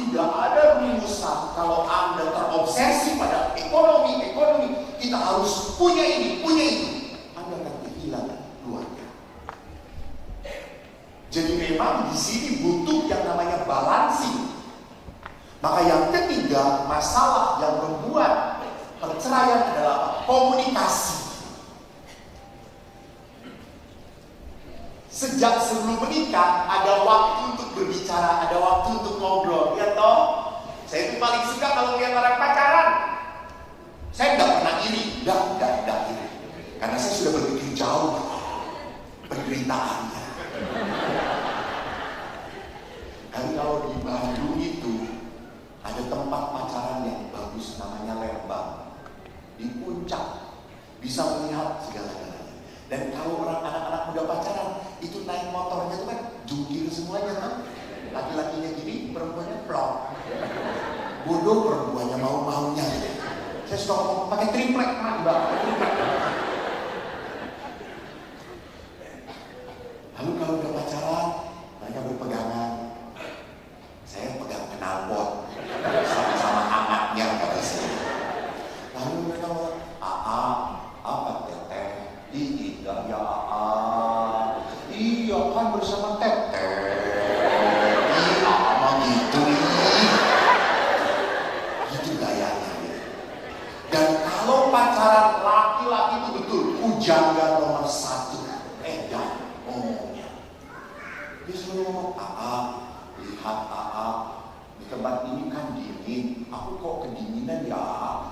kalau Anda terobsesi pada ekonomi, kita harus punya ini, Anda akan kehilangan keluarga. Jadi memang di sini butuh yang namanya balancing. Maka yang ketiga, masalah yang membuat perceraian adalah komunikasi. Sejak sebelum menikah ada waktu untuk berbicara, ada waktu untuk ngobrol, ya toh? Saya itu paling suka kalau lihat orang pacaran. Saya nggak pernah iri, nggak iri, karena saya sudah berpikir jauh penderitaannya. Dan kalau di Bandung itu ada tempat pacaran yang bagus, namanya Lembang, di puncak, bisa melihat segala-galanya. Dan kalau orang anak-anak muda pacaran itu naik motornya itu kan jungkir semuanya kan, laki-lakinya gini, perempuannya plong. Bodoh perempuannya mau-maunya. Saya suka ngomong pakai triplek, mbak. Lalu kalau udah pacaran, mereka berpegangan. Saya pegang knalpot sama anaknya kata saya. Lalu mereka ngomong, apa teteh? Iya ya iya kan bersama teteh. Iya mah gitu. Gitu gayanya. Dan kalau pacaran laki-laki itu betul pujangga nomor 1. Dan ngomongnya. Dia selalu ngomong, lihat di tempat ini kan dingin, aku kok kedinginan ya?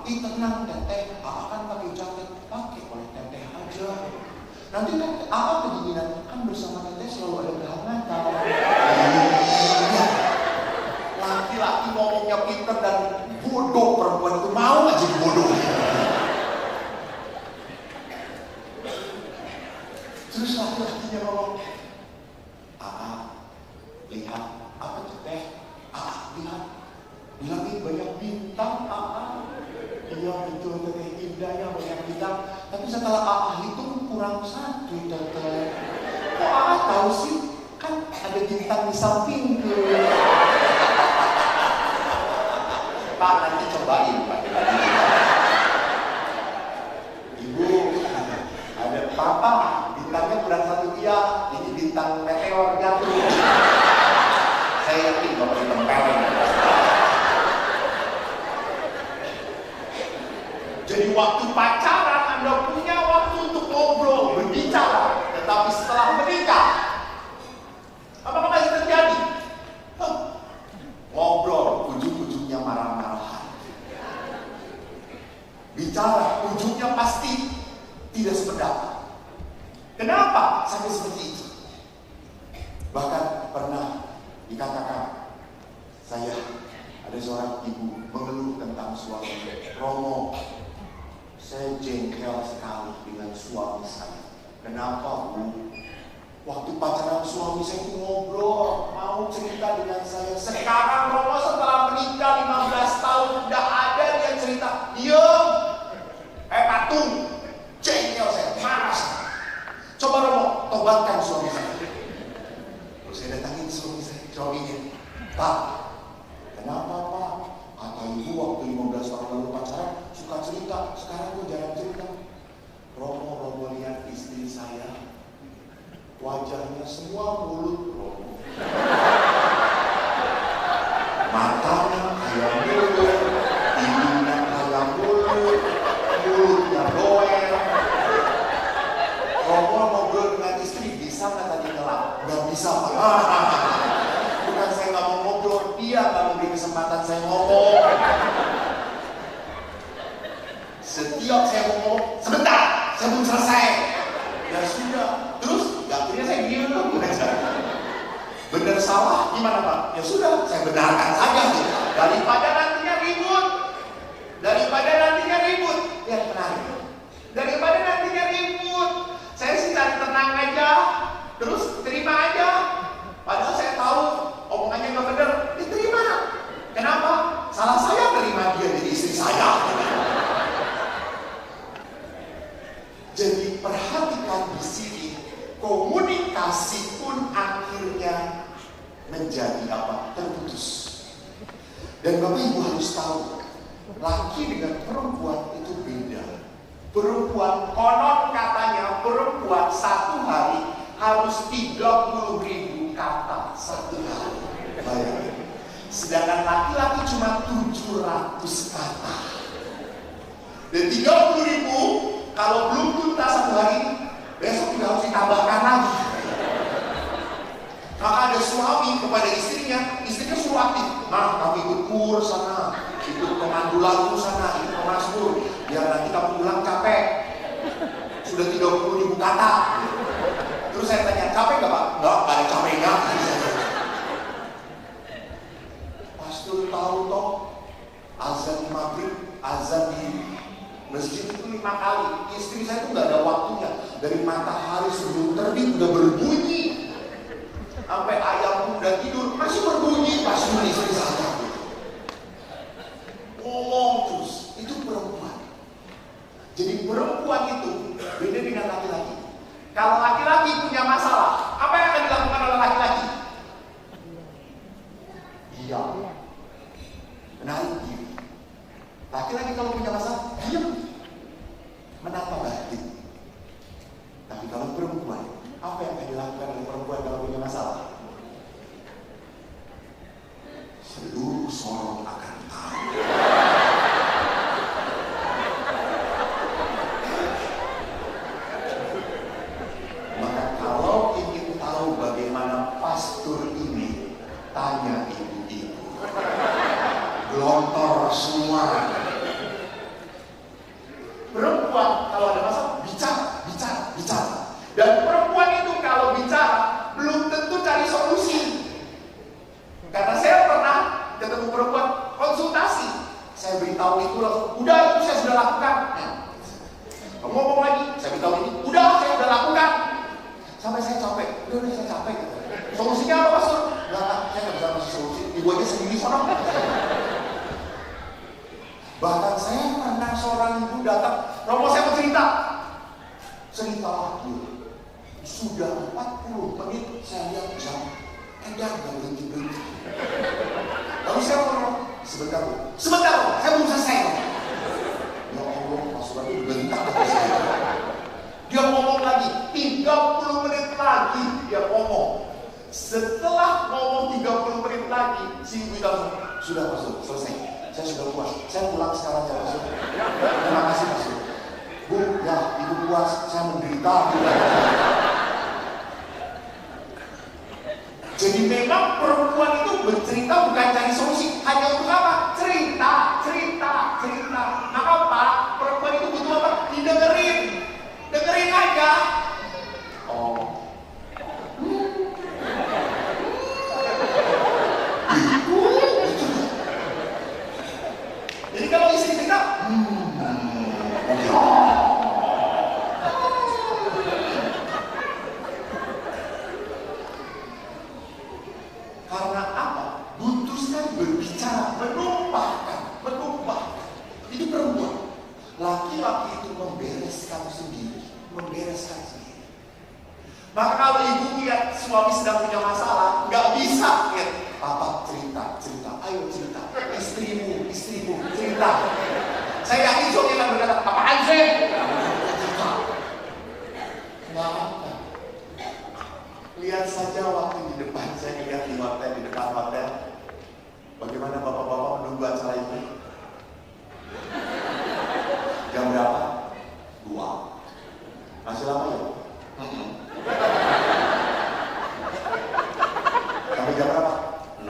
Tenang teteh, kan pakai jaket, pakai oleh teteh aja. Nanti teteh kedinginan, kan bersama teteh selalu ada kehangatan. Laki-laki ngomongnya pinter dan bodoh, perempuan itu mau nggak jadi bodoh. Terus laki-lakinya ngomong, lihat apa teteh? Lihat di langit banyak bintang. Iya betul teteh, indahnya banyak bintang. Tapi setelah hitung kurang 1 teteh. Kok tahu sih? Kan ada bintang di sampingku. Pak nanti cobain Pak. Ibu, ada papa bintangnya kurang 1 dia. Ini bintang meteor jatuh. Saya yakin kalau ditempelin. Jadi waktu pacaran Anda punya waktu untuk ngobrol, berbicara. Tetapi setelah menikah, apa masih terjadi? Ngobrol, ujung-ujungnya marah-marahan. Bicara, ujungnya pasti tidak sependapat. Kenapa sampai seperti itu? Bahkan pernah dikatakan, saya ada seorang ibu mengeluh tentang suami, Romo, saya jengkel sekali dengan suami saya. Kenapa Bu? Waktu pacaran suami saya itu ngobrol, mau cerita dengan saya. Sekarang Romo setelah menikah 15 tahun udah ada dia cerita, diem, patung, jengkel saya, marah. Coba Romo, tobatkan suami saya. Terus saya datangin suaminya, Pak, kenapa Pak? Kata ibu waktu 15 tahun lalu pacaran suka cerita, sekarang tuh jarang cerita. Romo lihat istri saya, wajahnya semua mulut Romo. Matanya kayak mulut, hidungnya kayak mulut, mulutnya doer. Romo ngobrol dengan istri, bisa nggak tadi ngelak? Nggak bisa Pak. Bukan saya nggak mau ngobrol, dia nggak memberi kesempatan saya ngomong. Setiap saya mau ngomong, sebentar, saya belum selesai. Ya sudah, terus akhirnya saya diem dong. Benar salah gimana Pak? Ya sudah, saya benarkan saja. Daripada nantinya ribut, ya menarik. Daripada nantinya ribut, saya sih cari tenang aja, terus terima aja. Padahal saya tahu omongannya nggak benar, diterima. Kenapa? Salah saya terima dia jadi istri saya. Jadi perhatikan di sini, komunikasi pun akhirnya menjadi apa? Terputus. Dan Bapak Ibu harus tahu, laki dengan perempuan itu beda. Perempuan, konon katanya perempuan 1 hari harus 30.000 kata 1 hari. Bayangin. Sedangkan laki-laki cuma 700 kata. Dan 30.000 kalau belum tuntas 1 hari, besok juga harus ditambahkan lagi. Dari matahari sebelum terbit udah berbunyi. Sampai ayam udah tidur masih berbunyi, masih istri saya. Ngomong terus, itu perempuan. Jadi perempuan itu beda dengan laki-laki. Kalau laki-laki punya masalah, apa yang akan dilakukan oleh laki-laki? Diam. Menarik diri. Laki-laki kalau punya masalah, diam. Menata batin. Tapi kalau perempuan, apa yang akan dilakukan oleh perempuan kalau punya masalah? Seluruh sorong akan tahu. Maka kalau ingin tahu bagaimana pastor ini, tanya ibu-ibu. Gelontor semua. Perempuan kalau ada masalah bicara. Dan perempuan itu kalau bicara belum tentu cari solusi. Karena saya pernah ketemu perempuan konsultasi, saya beritahu itu langsung, udah itu saya sudah lakukan. Kamu ngomong lagi, saya beritahu ini, udah saya sudah lakukan. Sampai saya capek, udah saya capek. Solusinya apa pastor? Enggak, saya nggak bisa ngasih solusi. Ibu aja sendiri sono. Bahkan saya pernah seorang ibu datang, Romo saya mau cerita lagi. Sudah 40 menit saya lihat jam, dan berhenti. Lalu saya ngomong, sebentar, saya belum selesai. Ya Allah, pastor itu bentak ke saya. Dia ngomong lagi, 30 menit lagi dia ngomong. Setelah ngomong 30 menit lagi, si ibu langsung, sudah pastor, selesai. Saya sudah puas, saya pulang sekarang ya pastor. Terima kasih pastor. Bu, ya ibu puas, saya menderita. Jadi memang perempuan itu bercerita bukan cari solusi, hanya untuk apa? Cerita. Maka apa? Perempuan itu butuh apa? Dengerin aja. Oh. Jadi kalau istri cerita, karena apa? Butuh sekali berbicara, menumpahkan. Ini perempuan. Laki-laki itu membereskan sendiri. Maka kalau ibu lihat suami sedang punya masalah, nggak bisa lihat papa cerita, ayo cerita, istrimu cerita. Saya yakin suami akan berkata, apaan sih? Cerita. Nggak apa. Lihat saja waktu di depan saya lihat di depan hotel, bagaimana bapak-bapak menunggu acara itu. Jam berapa? 2. Masih lama ya? Sampai jam berapa? 6.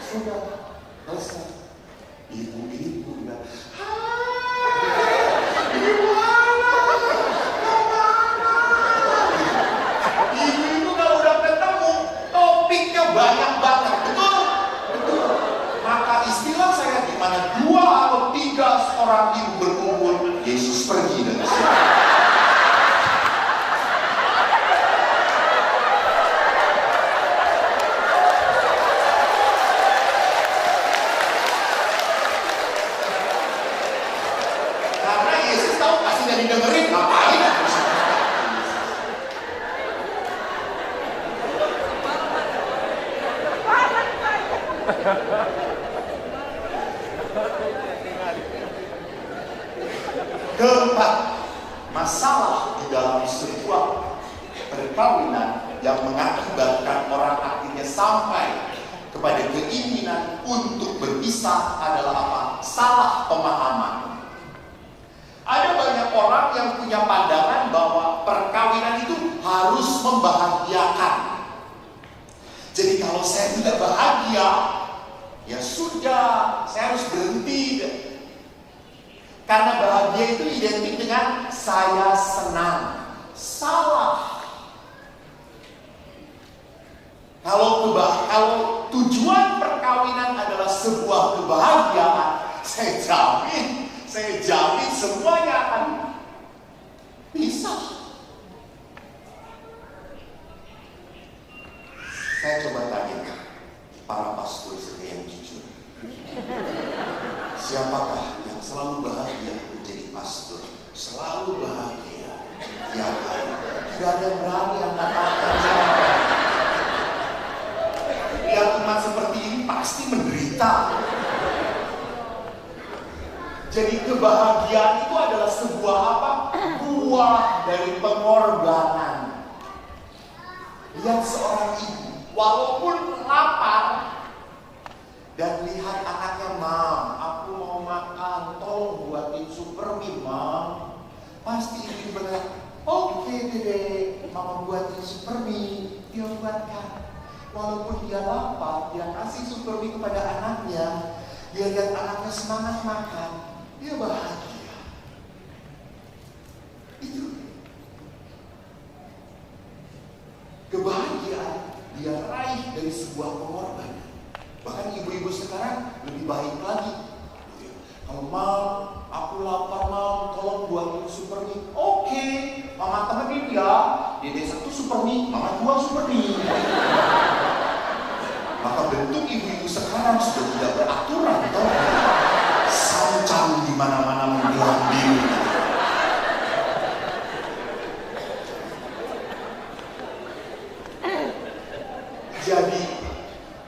Sudah selesai. Ibu bilang, ibu mana? Ibu itu kalau udah ketemu topiknya banyak banget, betul. Maka istilah saya di mana 2 atau 3 orang ibu berkumpul, Yesus pergi dari sini. Karena Yesus tahu pasti dari dengerin, ngapain? Keempat, masalah di dalam sebuah perkawinan yang mengakibatkan orang akhirnya sampai kepada keinginan untuk berpisah adalah apa? Salah pemahaman. Ada banyak orang yang punya pandangan bahwa perkawinan itu harus membahagiakan. Jadi kalau saya tidak bahagia, ya sudah, saya harus berhenti. Karena bahagia itu identik dengan saya senang. Salah. Kalau tujuan perkawinan adalah sebuah kebahagiaan, saya jamin semuanya akan bisa. Saya coba tanya para pastor setia yang jujur. Siapakah yang selalu bahagia menjadi pastor? Selalu bahagia. Ya kan? Tidak ada yang berani yang katakan siapa. Yang umat seperti ini pasti menderita. Jadi kebahagiaan itu adalah sebuah apa? Buah dari pengorbanan. Lihat seorang ibu, walaupun lapar dan lihat anaknya, "Mam, aku mau makan, tolong buatin super mie, Mam." Pasti ibu bilang, "Oke, Dede, Mama buatin super mie." Dia buatkan. Walaupun dia lapar, dia kasih super mie kepada anaknya. Dia lihat anaknya semangat makan, dia bahagia. Itu kebahagiaan dia raih dari sebuah pengorbanan. Bahkan ibu-ibu sekarang lebih baik lagi. Kalau, "Mam, aku lapar, Mam, tolong buatin super mie." "Oke, Mama temenin ya. Dede satu super mie, Mama dua super mie." Maka bentuk ibu-ibu sekarang sudah tidak beraturan, toh. Sancang di mana-mana menghilang diri. Jadi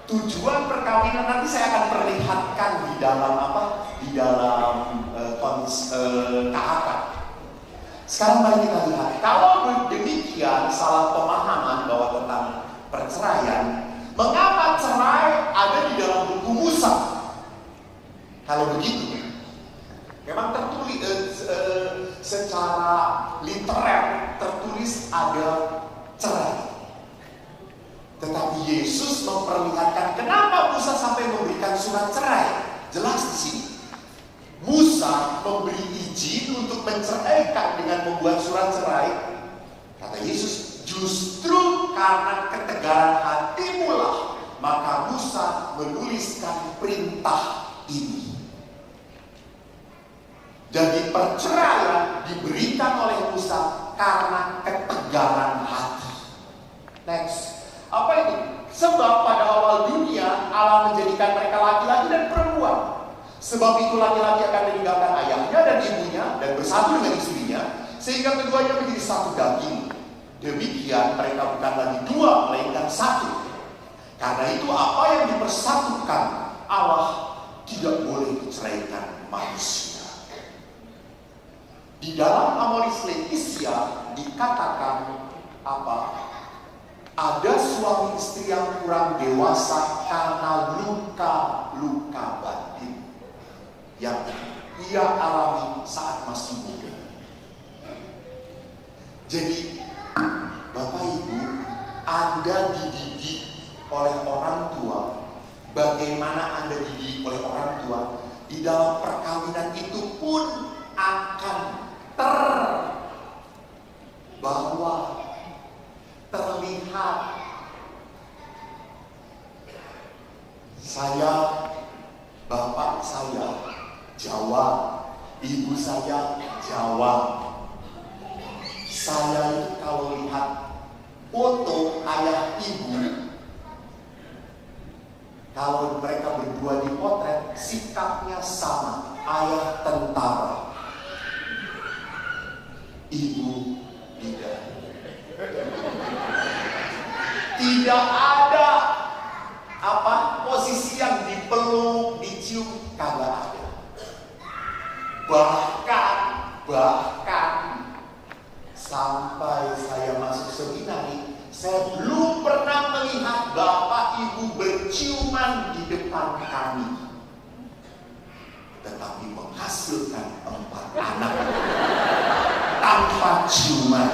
tujuan perkawinan nanti saya akan perlihatkan di dalam apa? Di dalam KHK. Sekarang mari kita lihat. Kalau demikian salah pemahaman bahwa tentang perceraian, mengapa cerai ada di dalam buku Musa? Kalau begitu, memang tertulis secara literer tertulis ada cerai. Tetapi Yesus memperlihatkan kenapa Musa sampai memberikan surat cerai. Jelas di sini. Musa memberi izin untuk menceraikan dengan membuat surat cerai. Kata Yesus, justru karena ketegaran hatimu lah maka Musa menuliskan perintah ini. Jadi perceraian diberikan oleh Musa karena ketegaran hati. Next. Apa itu? Sebab pada awal dunia Allah menjadikan mereka laki-laki dan perempuan. Sebab itu laki-laki akan meninggalkan ayahnya dan ibunya dan bersatu dengan istrinya, sehingga keduanya menjadi satu daging. Demikian mereka bukan lagi dua, melainkan satu. Karena itu apa yang dipersatukan Allah tidak boleh diceraikan manusia. Di dalam Amoris Laetitia dikatakan apa? Ada suami istri yang kurang dewasa karena luka-luka batin yang ia alami saat masih muda. Jadi, Bapak Ibu, Anda dididik oleh orang tua. Bagaimana Anda dididik oleh orang tua? Di dalam perkawinan itu pun akan terbawa, terlihat. Saya, bapak saya Jawa, ibu saya Jawa. Saya itu kalau lihat foto ayah ibu, kalau mereka berdua dipotret, sikapnya sama. Ayah tentara, ibu tidak. Tidak ada posisi yang dipeluk, dicium, kagak ada. Bahkan sampai saya masuk seminari, saya belum pernah melihat bapak ibu berciuman di depan kami. Tetapi menghasilkan 4 anak tanpa ciuman.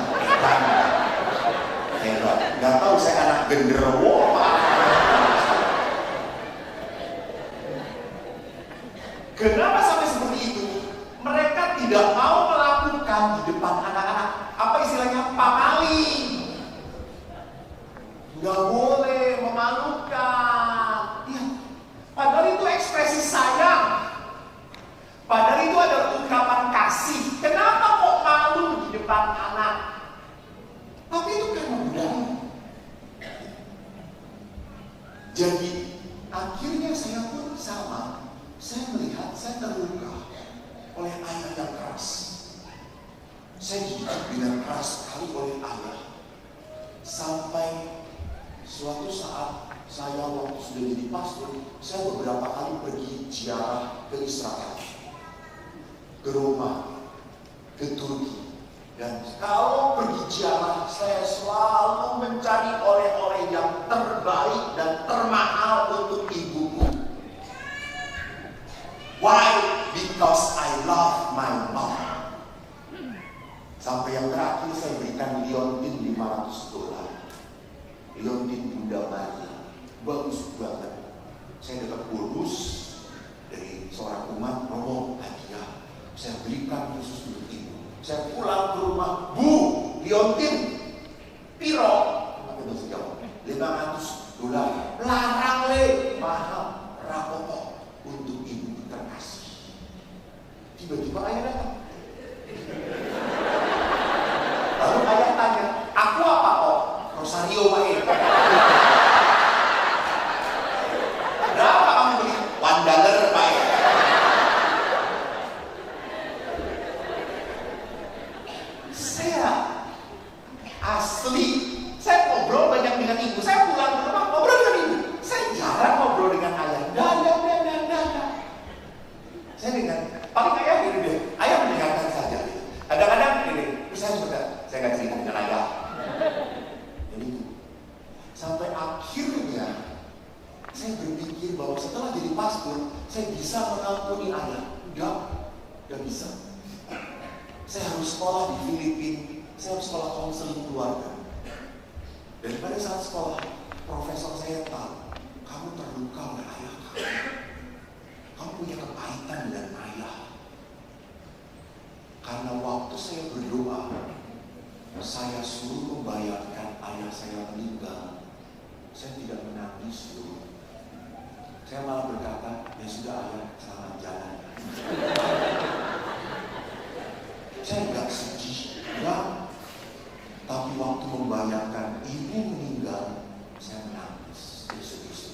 Hebat. Gak tahu saya anak genderuwo apa. Kenapa sampai seperti itu? Mereka tidak mau melakukan di depan anak-anak, apa istilahnya, pamali. Gak boleh, memalukan. Ya, padahal itu ekspresi sayang. Padahal itu adalah ungkapan kasih. Kenapa kok malu di depan anak? Tapi itu karena budaya. pastor, saya beberapa kali pergi ziarah ke Israel, ke Roma, ke Turki. Dan kalau pergi ziarah, saya selalu mencari oleh-oleh yang terbaik dan termahal untuk ibuku. Why? Because I love my mom. Sampai yang terakhir saya berikan liontin $500. Liontin Bunda Maria. Bagus banget. Saya dapat bonus dari seorang umat, Romo, hadiah. Saya berikan khusus untuk ibu. Saya pulang ke rumah, Bu, liontin piro? Apa itu sejauh? $500. Larang le, mahal, rapopo untuk ibu terkasih. Tiba-tiba ayah datang. Lalu ayah tanya, aku apa kok? Rosario Mae. Berapa kamu beli? $1 Mae. Saya asli, saya ngobrol banyak dengan ibu. Saya pulang ke rumah ngobrol dengan ibu. Saya jarang ngobrol dengan ayah. Dah. Saya dengan paling ayah gini deh. Ayah mendengarkan saja. Kadang-kadang gini, saya nggak cerita dengan ayah. Jadi sampai akhirnya saya berpikir bahwa setelah jadi pastor, saya bisa mengampuni ayah. Enggak bisa. Saya harus sekolah di Filipina, saya harus sekolah konseling keluarga. Dan pada saat sekolah, profesor saya tahu, kamu terluka oleh ayah kamu. Kamu punya kepahitan dengan ayah. Karena waktu saya berdoa, saya suruh membayarkan ayah saya meninggal. Saya tidak menangis dulu. Saya malah berkata, ya sudah ayah, selamat jalan. Saya nggak sedih, enggak. Tapi waktu membayarkan ibu meninggal, saya menangis, saya sedih.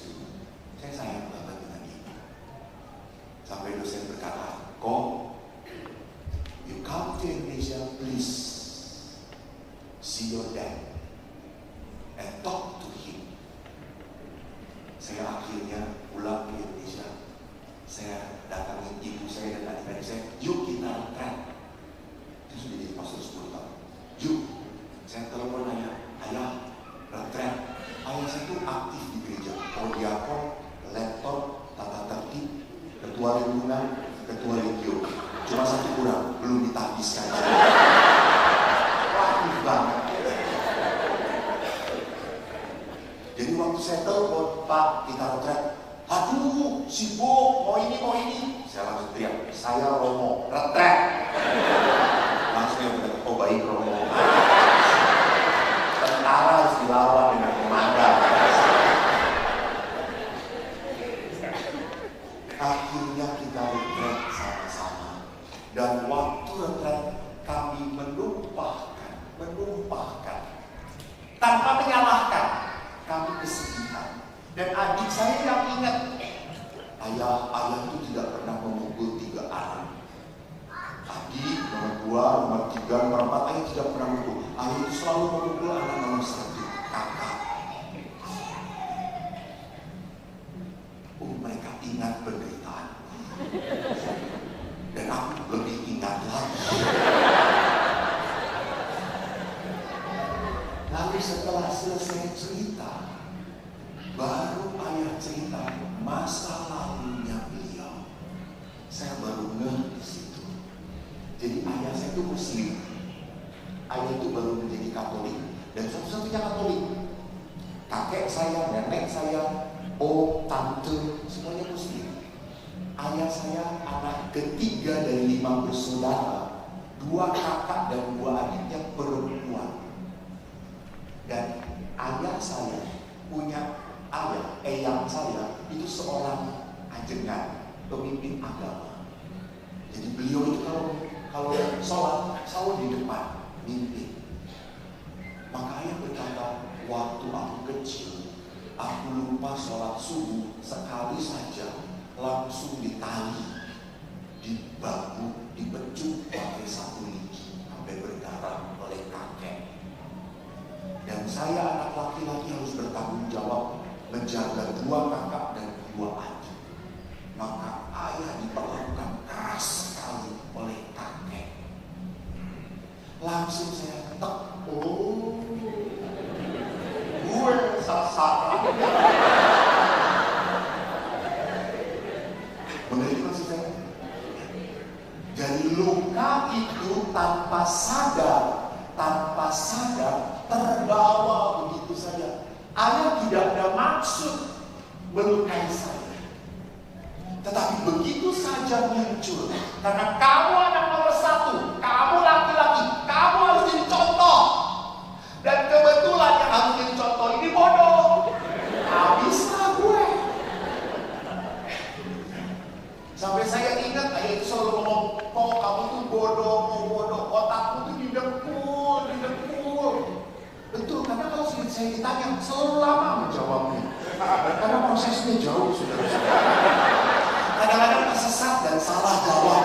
Saya sayang banget dengan ibu. Sampai dosen berkata, kok, you come to Indonesia, please see your dad and talk to him. Saya akhirnya pulang ke Indonesia. Saya datangi ibu saya dan adik-adik saya, yuk kita retret. Itu sudah jadi pastor 10 tahun. Yuk, saya telepon ayah, retret. Ayah saya itu aktif di gereja, prodiakon, lektor, tata tertib, ketua lingkungan, ketua legio. Cuma satu kurang, belum ditahbiskan. Aktif banget. Jadi waktu saya telepon, Pak, kita retret. Aduh, sibuk, mau ini. Saya langsung teriak, saya Romo, retret. Langsung yang berkata, oh baik Romo. Tentara harus dilawan dengan komandan. Akhirnya kita retret sama-sama. Dan waktu retret kami menumpahkan tanpa menyalahkan, kami kesedihan. Dan adik saya yang ingat, ayah itu tidak pernah memukul 3 anak. Adik nomor 2, nomor 3, nomor 4, ayah tidak pernah memukul. Ayah itu selalu memukul anak nomor 1, kakak. Mereka ingat penderitaan. Dan aku lebih ingat lagi. Lalu setelah selesai cerita, baru ayah cerita masa lalunya beliau. Saya baru ngeh di situ. Jadi ayah saya itu Muslim. Ayah itu baru menjadi Katolik dan satu-satunya Katolik. Kakek saya, nenek saya, om, tante, semuanya Muslim. Ayah saya anak ketiga dari 5 bersaudara, 2 kakak dan 2 adiknya perempuan. Dan ayah saya punya eyang saya itu seorang ajengan, pemimpin agama. Jadi beliau itu kalau sholat selalu di depan mimpin. Maka ayah berkata, waktu aku kecil, aku lupa sholat subuh sekali saja, langsung ditali, dibaku, dipecut pakai satu lidi sampai berdarah oleh kakek. Dan saya anak laki-laki harus bertanggung jawab menjaga 2 kakak dan dua adik. Maka ayah diperlakukan keras sekali oleh kakek. Langsung saya ketek, oh, gue sasaran. Mengerti maksud saya? Jadi luka itu tanpa sadar terbawa begitu saja. Ayah tidak ada maksud melukai saya, tetapi begitu saja muncul. Karena kamu anak nomor 1, kamu laki-laki, kamu harus jadi contoh. Dan kebetulan yang harus jadi contoh ini bodoh. Habislah gue. Sampai saya ingat ayah itu selalu ngomong, kok kamu tuh bodoh, otakmu tuh didengkul. Betul, karena kalau saya ditanya selalu lama menjawabnya. Karena prosesnya jauh, saudara-saudara. Kadang-kadang tersesat dan salah jawab.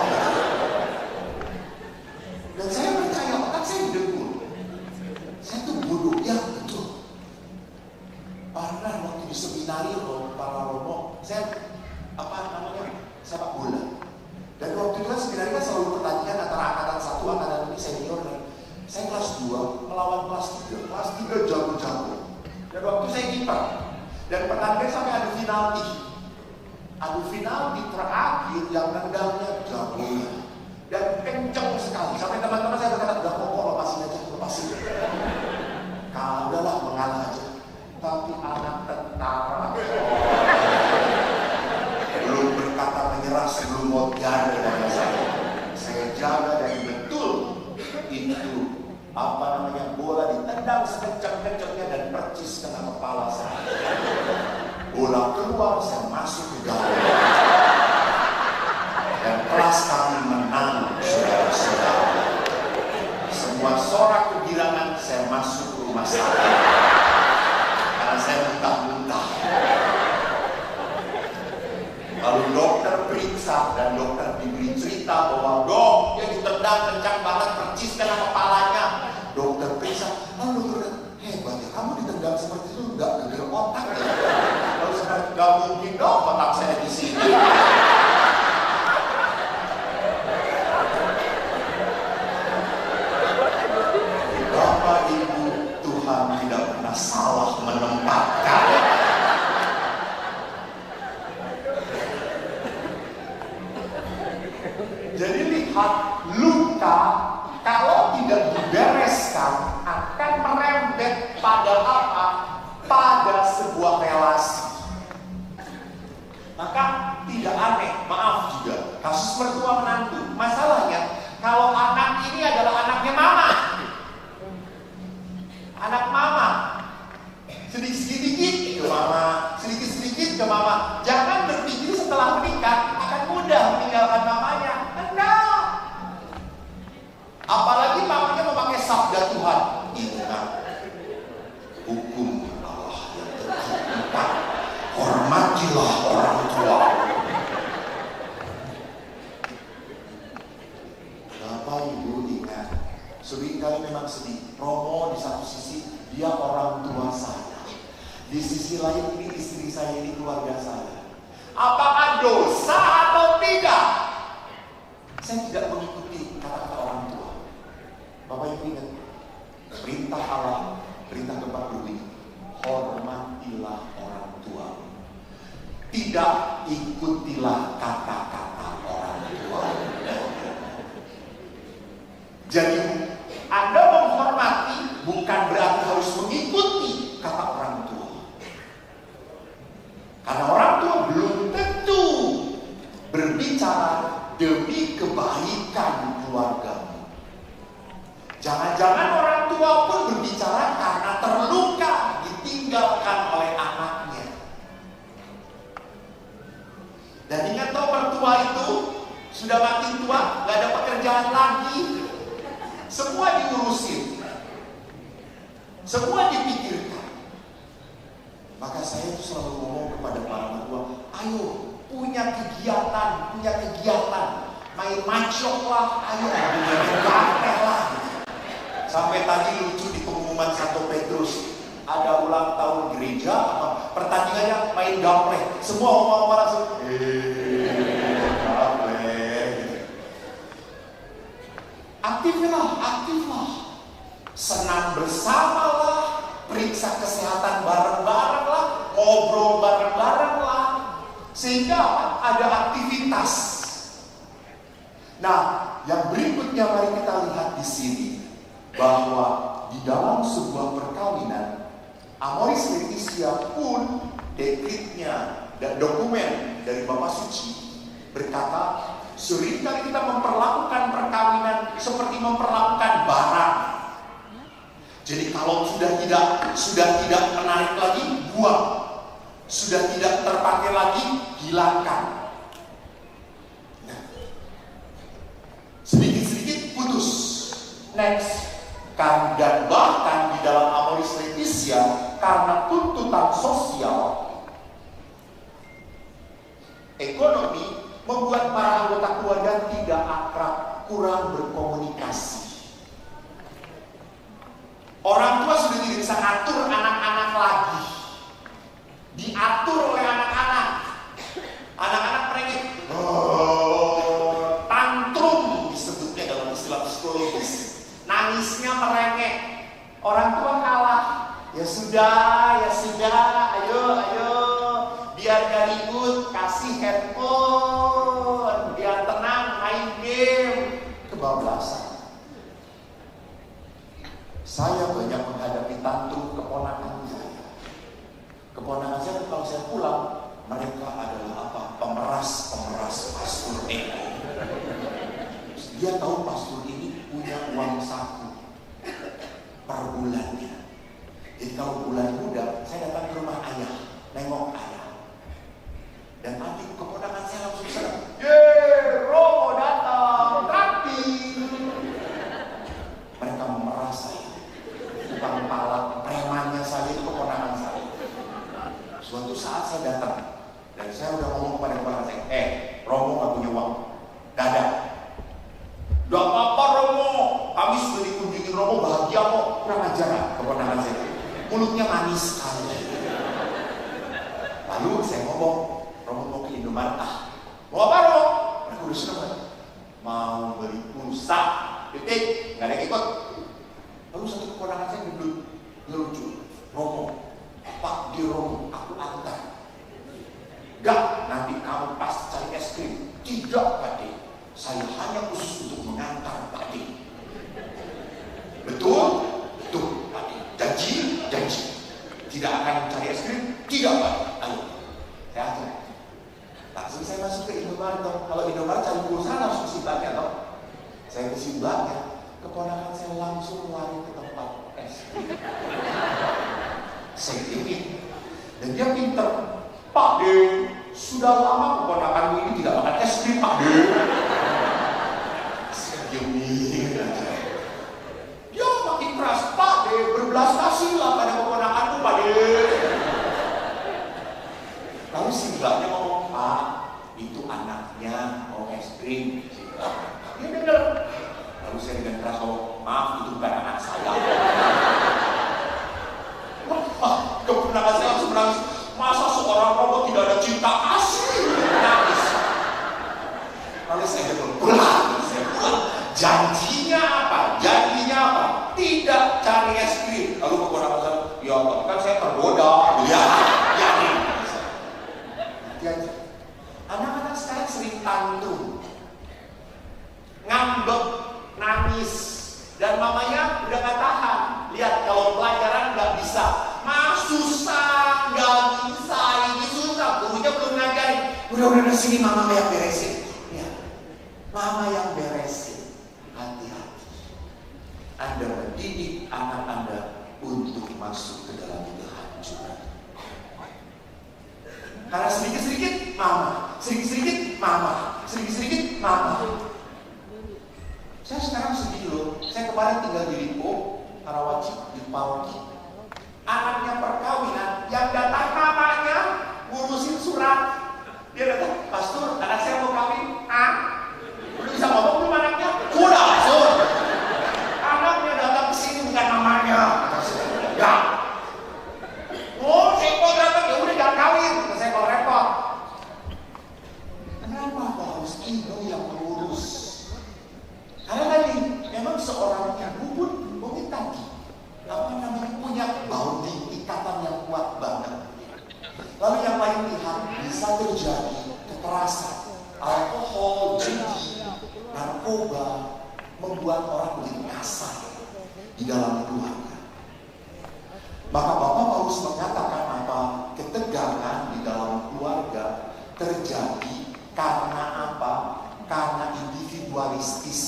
Dan saya percaya otak saya didengkul. Saya tuh bodoh, ya betul. Pernah waktu di seminari para romo, saya sepak bola. Dan waktu itu kan seminari kan selalu pertandingan antara angkatan 1, angkatan ini senior kan. Saya kelas 2 melawan kelas 3. Kelas 3 jago-jago. Dan waktu saya kiper. Dan pertandingan sampai adu penalti. Adu penalti terakhir yang nendangnya jago. Dan kenceng sekali. Sampai teman-teman saya berkata, udah pokok lepasin. Udahlah mengalah aja. Tapi anak tentara belum berkata menyerah sebelum mau jaga dari saya jaga dan betul itu bola ditendang sekencang-kencangnya dan percis kena kepala saya. Bola keluar, saya masuk ke gawang. Dan kelas kami menang, saudara-saudara. Semua sorak kegirangan, saya masuk ke rumah sakit karena saya muntah-muntah. Lalu dokter periksa dan dokter diberi cerita bahwa dok, dia ditendang kencang banget, percis kena kepalanya. Dokter periksa, lalu dokter, hebat ya, kamu ditendang seperti itu nggak geger otak ya? Lalu saya, nggak mungkin dong otak saya di sini. Bapak Ibu, Tuhan tidak pernah salah menempatkan. Jadi lihat, luka kalau tidak dibereskan akan merembet pada apa? Pada sebuah relasi. Maka tidak aneh, maaf juga, kasus mertua menantu. Masalahnya, kalau anak ini adalah anaknya mama, anak mama, sedikit-sedikit ke mama, sedikit-sedikit ke mama. Jangan berpikir setelah menikah akan mudah meninggalkan mamanya. Enggak. Apalagi mamanya memakai sabda Tuhan. Ingat, hukum Allah yang terhormat. Hormatilah orang tua. Bapak Ibu ingat, seringkali memang sedih. Romo di satu sisi dia orang tua saya, di sisi lain ini istri saya, ini keluarga saya. Apakah dosa atau tidak? Saya tidak mengikuti kata-kata orang tua. Bapak Ibu ingat, perintah Allah, perintah keempat berbunyi, hormatilah orang tua. Tidak ikutilah kata-kata orang tua. Jadi Anda menghormati bukan berarti harus mengikuti kata orang tua. Karena orang tua belum tentu berbicara demi kebaikan keluarga. Jangan-jangan orang tua pun berbicara karena terluka ditinggalkan oleh anaknya. Dan ingat toh, mertua itu sudah makin tua, gak ada pekerjaan lagi. Semua diurusin, semua dipikirkan. Maka saya itu selalu ngomong kepada para mertua, ayo punya kegiatan, main macok lah, ayo punya lah. Sampai tadi lucu di pengumuman 1 Petrus, ada ulang tahun gereja atau pertandingannya main gaple, semua oma-oma langsung gaple gitu. Aktiflah, senam bersama lah, periksa kesehatan bareng-bareng lah, ngobrol bareng-bareng lah, sehingga ada aktivitas. Nah, yang berikutnya mari kita lihat di sini bahwa di dalam sebuah perkawinan, Amoris Laetitia pun dekretnya dan dokumen dari Bapak Suci berkata, seringkali kita memperlakukan perkawinan seperti memperlakukan barang. Jadi kalau sudah tidak menarik lagi, buang. Sudah tidak terpakai lagi, hilangkan. Nah, sedikit-sedikit putus. Next. Dan bahkan di dalam Amoris Laetitia, karena tuntutan sosial, ekonomi, membuat para anggota keluarga tidak akrab, kurang berkomunikasi. Orang tua sudah tidak bisa ngatur anak-anak lagi, diatur oleh anak-anak. Anak-anak mereka tantrum, disebutnya dalam istilah psikologis, nangisnya merengek. Orang tua kalah. Ya sudah, ayo, biar gak ribut, kasih handphone, biar tenang, main game. Kebablasan. Saya banyak menghadapi tantrum keponakan saya. Keponakan saya kalau saya pulang, mereka adalah apa? Pemeras pastur ego. Dia tahu pastur ini punya uang saku per bulannya. Jadi kalau bulan muda, saya datang ke rumah ayah, nengok ayah. Dan adik keponakan saya langsung senang. Yeay, Romo datang, rapi. Mereka memeras saya. Tukang palak, premannya saya itu keponakan saya. Suatu saat saya datang dan saya udah ngomong kepada keponakan saya, Romo gak punya uang, gak ada. Gak apa-apa Romo, kami sudah dikunjungi Romo, bahagia kok. Kurang ajar lah keponakan saya. Mulutnya manis sekali. Lalu saya ngomong, Romo mau ke Indomaret. Mau apa Romo? Mereka udah senang banget. Mau beli pulsa, titik, gak ada yang ikut. Lalu satu keponakan saya gendut, ngelucu. Romo, Pak di Romo, aku antar. Gak, nanti kamu pas cari es krim. Tidak, Pak D. Saya hanya khusus untuk mengantar Pak D. Betul? Betul, Pak D. Janji. Tidak akan cari es krim? Tidak, Pak D. Ayo, saya antar. Langsung saya masuk ke Indomaret. Kalau Indomaret cari pulsa langsung simbaknya, toh. Saya ke simbaknya. Keponakan saya langsung lari ke tempat es krim. Saya ingin. Dan dia pinter. Pak D, sudah lama keponakanmu ini tidak makan es krim, Pak D. Saya diemin aja. Dia makin keras. Pak D, berbelas kasihlah pada keponakanmu, Pak D. Lalu singgahnya ngomong, Pak, itu anaknya mau es krim. Dia dengar. Lalu saya dengan keras ngomong, maaf itu bukan anak saya. Keponakan saya langsung menangis. Masa seorang Romo tidak ada cinta kasih? Nangis. Lalu saya pulang. Janjinya apa? Tidak cari es krim. Lalu keponakan saya, ya kan saya tergoda. Ya. Anak-anak sekarang sering tantrum, ngambek, nangis, dan mamanya udah gak tahan. Lihat kalau pelajaran gak bisa, susah, gak bisa, ini susah, gurunya belum ngajarin. Udah sini mama yang beresin. Ya, mama yang beresin. Hati-hati. Anda mendidik anak Anda untuk masuk ke dalam kehancuran. Karena sedikit-sedikit mama. Saya sekarang sedih loh. Saya kemarin tinggal di Lipo, Karawaci, di Pauki. Anaknya perkawinan, yang datang mamanya ngurusin surat. Dia datang, Pastor, anak saya mau kawin. Udah bisa ngomong belum anaknya? Udah, Pastor. Anaknya datang ke sini bukan mamanya. Ya. bisa terjadi kekerasan, alkohol, judi, narkoba, membuat orang menjadi kasar di dalam keluarga. Maka Bapak Paulus mengatakan apa? Ketegangan di dalam keluarga terjadi karena apa? Karena individualistis.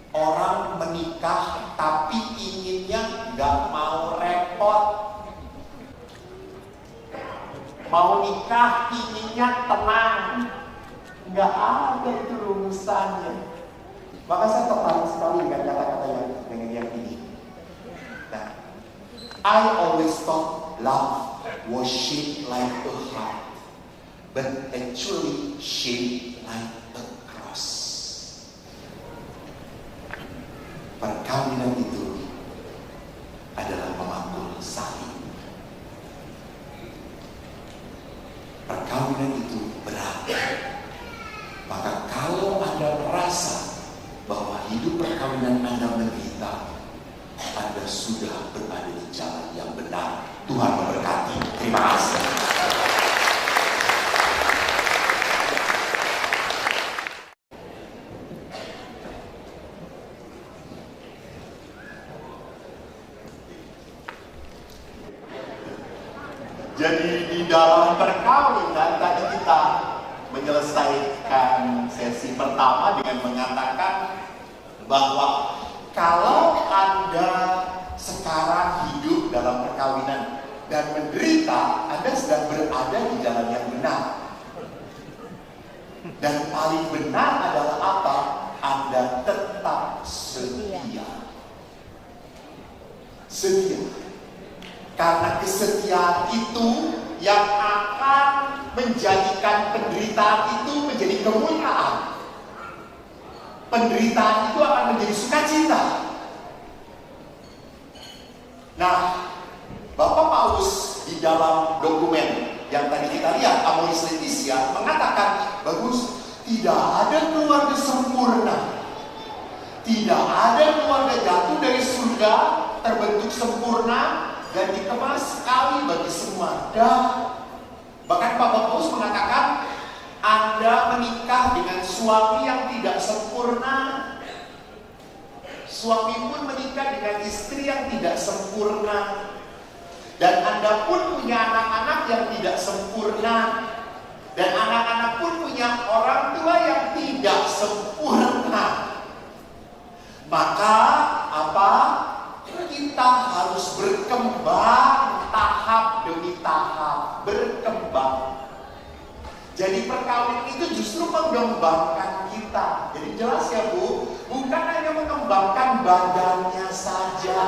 Orang menikah tapi inginnya nggak mau repot. Mau nikah inginnya tenang. Nggak ada itu rumusannya. Maka saya tertarik sekali dengan kata-kata yang ini. Nah, I always thought love was shaped like a heart, but actually shaped like a cross. Perkawinan itu adalah memanggul salib. Perkawinan itu berat. Maka kalau Anda merasa bahwa hidup perkawinan Anda menderita, Anda sudah berada di jalan yang benar. Tuhan memberkati. Terima kasih. Jadi di dalam perkawinan tadi kita menyelesaikan sesi pertama dengan mengatakan bahwa kalau Anda sekarang hidup dalam perkawinan dan menderita, Anda sedang berada di jalan yang benar. Dan paling benar adalah apa? Anda tetap setia. Setia. Karena kesetiaan itu yang akan menjadikan penderitaan itu menjadi kemuliaan. Penderitaan itu akan menjadi sukacita. Nah, Bapak Paulus di dalam dokumen yang tadi kita lihat, Amoris Laetitia, mengatakan, bagus, tidak ada keluarga sempurna. Tidak ada keluarga jatuh dari surga, terbentuk sempurna, dan dikemas sekali bagi semua. Bahkan Bapak Paulus mengatakan, Anda menikah dengan suami yang tidak sempurna. Suami pun menikah dengan istri yang tidak sempurna. Dan Anda pun punya anak-anak yang tidak sempurna. Dan anak-anak pun punya orang tua yang tidak sempurna. Maka apa? Kita harus berkembang tahap demi tahap, berkembang. Jadi perkawinan itu justru mengembangkan kita. Jadi jelas ya Bu, bukan hanya mengembangkan badannya saja,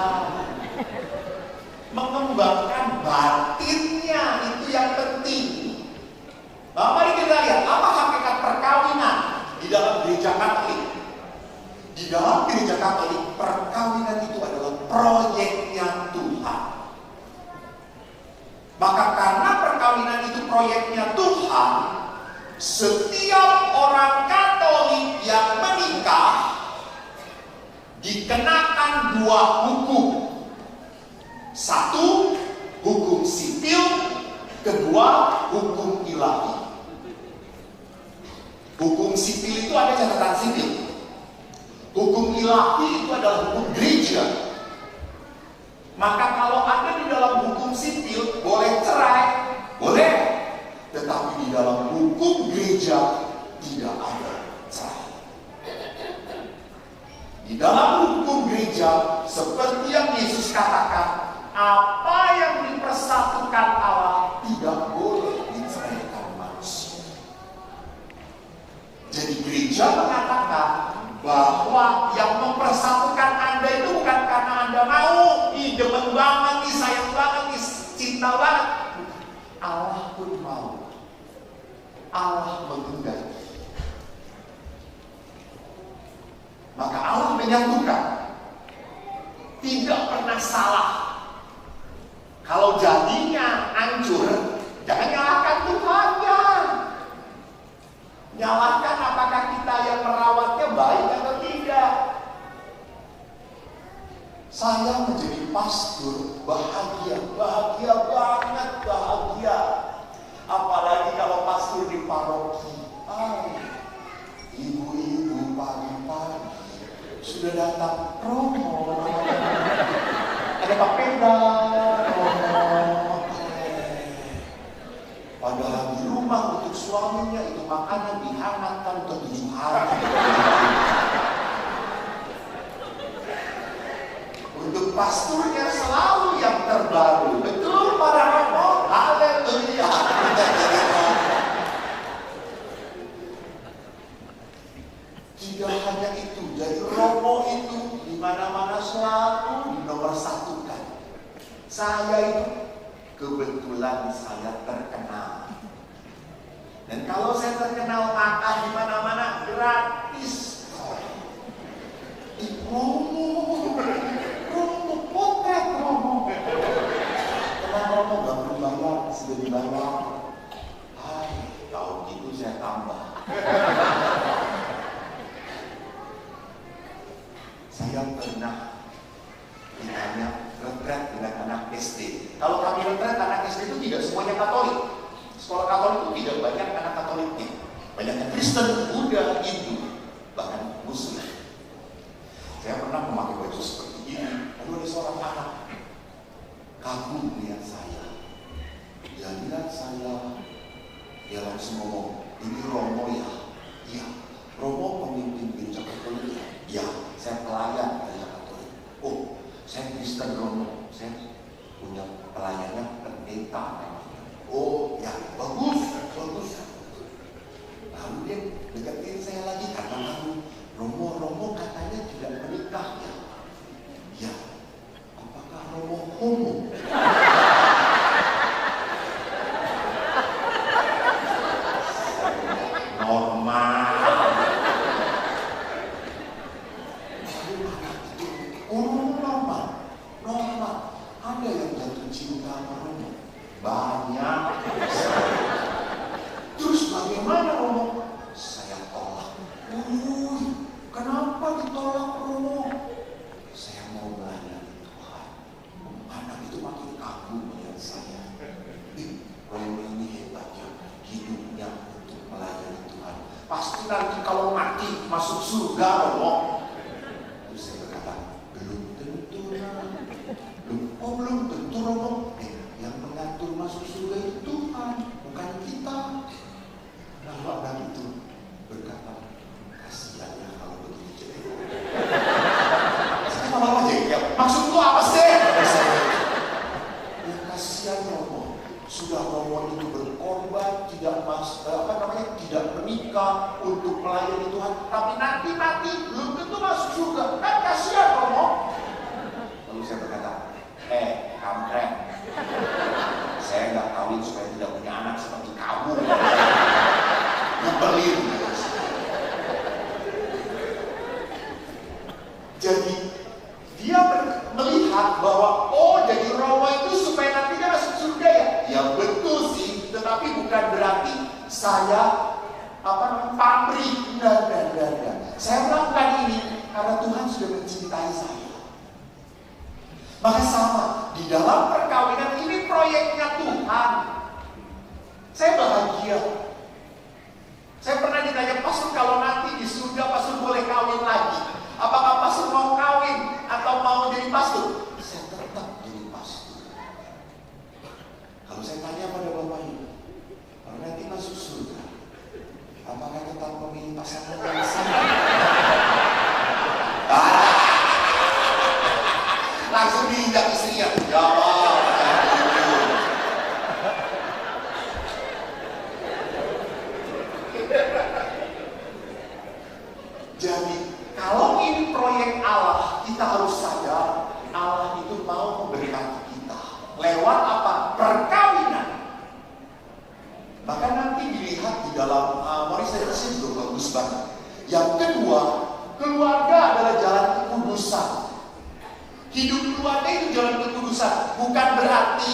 mengembangkan batinnya itu yang penting. Nah, mari kita lihat apa hakikat perkawinan di dalam gereja Katolik. Di dalam gereja Katolik, perkawinan itu adalah proyeknya Tuhan. Maka karena perkawinan itu proyeknya Tuhan, setiap orang Katolik yang menikah dikenakan dua hukum. Satu, hukum sipil. Kedua, hukum ilahi. Hukum sipil itu ada catatan sipil. Hukum ilahi itu adalah hukum gereja. Maka kalau Anda di dalam hukum sipil boleh cerai, boleh. Tetapi di dalam hukum gereja tidak ada cerai. Di dalam hukum gereja, seperti yang Yesus katakan, apa yang dipersatukan Allah tidak boleh diceraikan manusia. Jadi gereja mengatakan bahwa yang mempersatukan Anda itu bukan karena Anda mau, demen banget, sayang banget, cinta banget. Allah pun mau. Allah mengundang. Maka Allah menyatukan. Tidak pernah salah. Kalau jadinya hancur, jangan nyalahkan Tuhannya. Nyalahkan apakah kita yang merawatnya baik atau tidak. Saya menjadi pastor bahagia banget, bahagia. Apalagi datang, Romo, ada Pak Penda, Romo. Padahal di rumah untuk suaminya itu makanan dihangatkan ke 7 hari. Untuk pasturnya selalu yang terbaru. Betul para Romo, haleluya. Tidak hanya itu, jadi Romo itu di mana-mana selalu dinomorsatukan. Saya itu kebetulan saya terkenal. Dan kalau saya terkenal maka di mana-mana gratis. Romo, potret Romo. Karena Romo gak perlu bayar, sudah dibayar. Hai, kalau gitu saya tambah. Saya pernah ditanya retret dengan anak SD. Kalau kami retret anak SD itu tidak semuanya Katolik. Sekolah Katolik itu tidak banyak anak Katoliknya. Banyaknya Kristen, Buddha, Hindu, bahkan Muslim. Saya pernah memakai baju seperti ini. Lalu ada seorang anak kagum melihat saya. Dia lihat saya, dia langsung ngomong, ini Romo ya? Iya. Romo pemimpin gereja Katolik ya? Ya, saya pelayan gereja Katolik. Oh, saya Kristen Romo. Saya punya pelayannya pendeta namanya. Oh, ya, bagus. Lalu dia deketin saya lagi karena Romo katanya tidak menikah ya. Ya, apakah Romo homo? Normal. Normal. Ada yang jatuh cinta sama Romo. Banyak. Terus bagaimana Romo? Saya tolak. Kenapa ditolak Romo? Saya mau melayani Tuhan. Anak itu makin kagum melihat saya. Romo ini hebatnya, hidupnya untuk melayani Tuhan. Pasti nanti kalau mati masuk surga Romo. Terus saya berkata, belum tentu belum tentu Romo. Yang mengatur masuk surga itu Tuhan, bukan kita. Lalu anak itu berkata, kasihannya kalau begini jadi. Saya malah jengkel. Maksud lu apa sih? Ya kasihan Romo. Sudah Romo itu berkorban, tidak menikah untuk melayani Tuhan, tapi nanti belum tentu masuk surga. Kan kasihan Romo. Lalu saya berkata, kampret. Saya nggak kawin supaya tidak punya anak seperti kamu. Nyebelin. Jadi dia melihat bahwa jadi Romo itu supaya nantinya masuk surga ya. Ya betul sih, tetapi bukan berarti saya pamrih. Enggak. Saya melakukan ini karena Tuhan sudah mencintai saya. Maka sama, di dalam perkawinan ini proyeknya Tuhan. Saya bahagia. Saya pernah ditanya, pastor kalau nanti di surga pastor boleh kawin lagi? Apakah pastor mau kawin atau mau jadi pastor? Saya tetap jadi pastor. Kalau saya tanya pada Bapak Ibu, kalau nanti masuk surga, apakah tetap memilih pasangan yang sama? Langsung diinjak istrinya. Jawab. Jadi kalau ini proyek Allah, kita harus sadar Allah itu mau memberkati kita lewat apa? Perkawinan. Maka nanti dilihat di dalam Morisasi juga bagus banget. Yang kedua, keluarga adalah jalan kekudusan. Hidup keluarga itu jalan kekudusan. Bukan berarti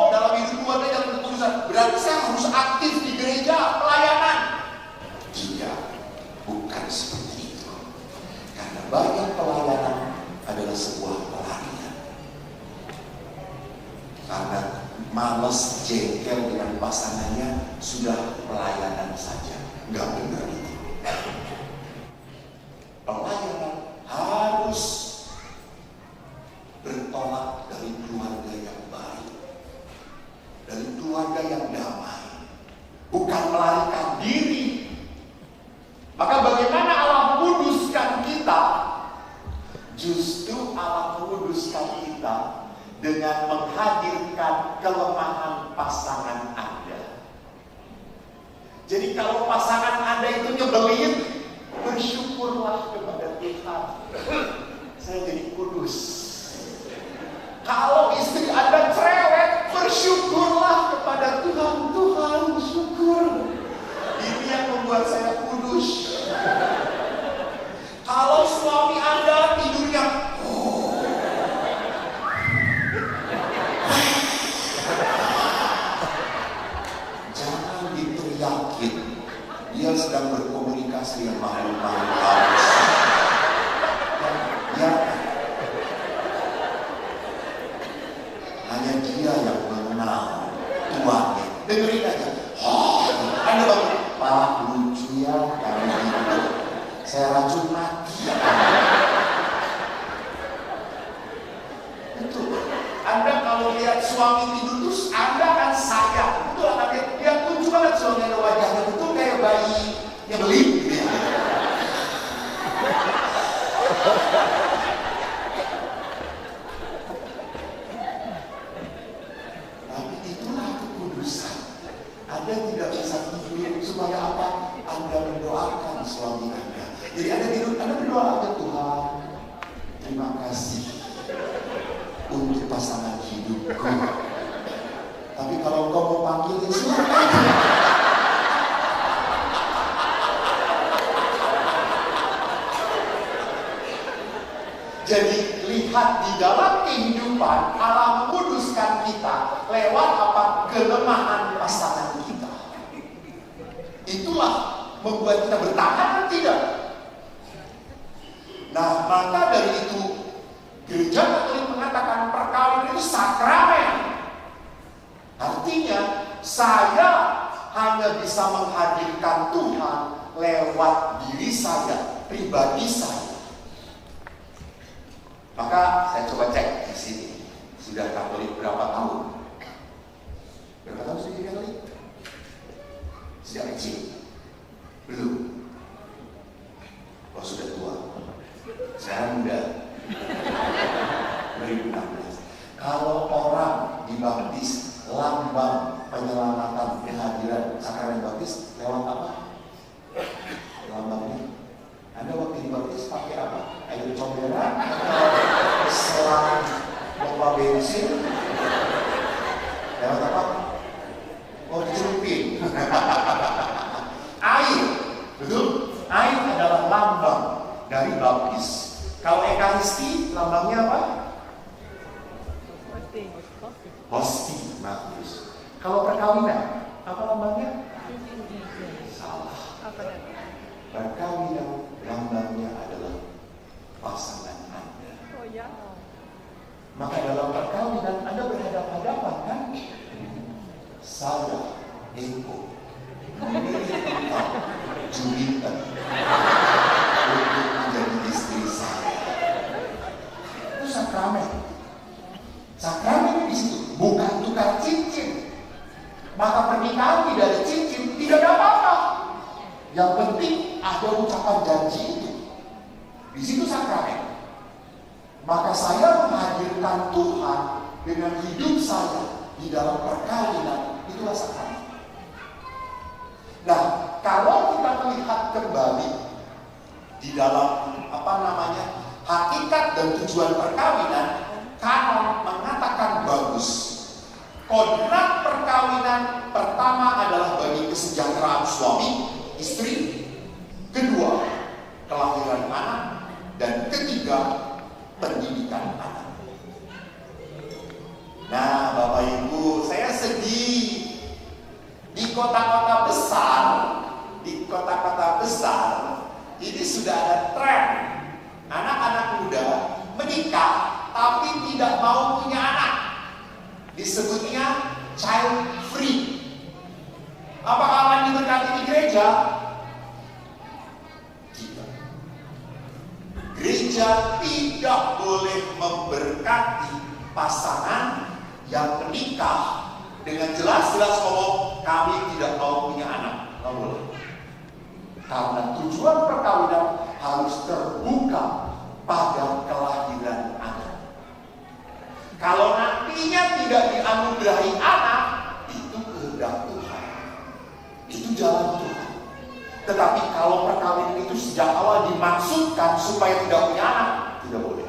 dalam hidup keluarga jalan kekudusan berarti saya harus aktif di gereja pelayanan. Tidak, bukan seperti itu. Karena banyak pelayanan adalah sebuah pelarian. Karena malas jengkel dengan pasangannya, sudah pelayanan saja. Nggak benar itu. Pelayanan dari keluarga yang baik, dari keluarga yang damai, bukan melarikan diri. Maka bagaimana Allah menguduskan kita? Justru Allah menguduskan kita dengan menghadirkan kelemahan pasangan Anda. Jadi kalau pasangan Anda itu nyebelin, bersyukurlah kepada Tuhan, saya jadi kudus. Kalau istri Anda cerewet, bersyukurlah kepada Tuhan. Tuhan, syukur, ini yang membuat saya kudus. Kalau suami Anda tidurnya jangan diteriakin, dia sedang berkomunikasi dengan makhluk-makhluk halus. Ya, hanya dia yang mengenal tuannya. Dengerin aja. Anda bangun, Pak, lucu ya kami gitu. Saya racun mati. Itu. Anda kalau lihat suami tidur terus, Anda akan sayang. Betul, akan lihat lucu banget suami ada wajahnya, betul kayak bayi yang beli gitu ya. Tapi itulah kekudusan. Anda tidak bisa tidur supaya apa? Anda mendoakan suami Anda. Jadi Anda tidur, Anda berdoa ke Tuhan, terima kasih untuk pasangan hidupku. Tapi kalau kau mau panggilin, silakan. Jadi lihat di dalam kehidupan Allah menguduskan kita lewat apa? Kelemahan pasangan kita. Itulah membuat kita bertahan dan tidak. Nah, maka dari itu Gereja Katolik mengatakan perkawinan itu sakramen. Artinya saya hanya bisa menghadirkan Tuhan lewat diri saya, pribadi saya. Maka saya coba cek di sini, sudah Katolik berapa tahun? Berapa tahun sudah jadi Katolik? Sejak kecil? Belum? Oh, sudah tua. Sekarang muda. 2016. Kalau orang dibaptis, lambang penyelamatan kehadiran sakramen baptis lewat apa? Lambangnya. Anda waktu dibaptis pakai apa? Air comberan? Selang pompa bensin? Lewat apa? Oh, dicelupin. Air, betul? Air adalah lambang dari baptis. Kalau Ekaristi, lambangnya apa? Hosti, bagus. Kalau perkawinan, apa lambangnya? Salah. Perkawinan lambangnya adalah pasangan Anda. Maka dalam perkawinan Anda berhadapan-hadapan kan? Saya, Eko, memilih engkau, Jupiter, untuk menjadi istri saya. Itu sakramen. Sakramen di situ bukan tukar cincin. Maka pernikahan tidak ada cincin, tidak ada apa-apa. Yang penting ada ucapan janji itu. Di situ sakramen. Maka saya menghadirkan Tuhan dengan hidup saya di dalam perkawinan, itulah sakramen. Nah, kalau kita melihat kembali di dalam hakikat dan tujuan perkawinan, kanon mengatakan bagus. Kodrat perkawinan pertama adalah bagi kesejahteraan suami, istri. Kedua, kelahiran anak. Dan ketiga, pendidikan anak. Nah, Bapak Ibu, saya sedih. Di kota-kota besar, ini sudah ada tren anak-anak muda menikah tapi tidak mau punya anak. Disebutnya child free. Apakah akan diberkati di gereja? Tidak. Gereja tidak boleh memberkati pasangan yang menikah dengan jelas-jelas ngomong kami tidak mau punya anak, nggak boleh. Karena tujuan perkawinan harus terbuka pada kelahiran anak. Kalau nantinya tidak dianugerahi anak, itu kehendak Tuhan, itu jalan Tuhan. Tetapi kalau perkawinan itu sejak awal dimaksudkan supaya tidak punya anak, tidak boleh.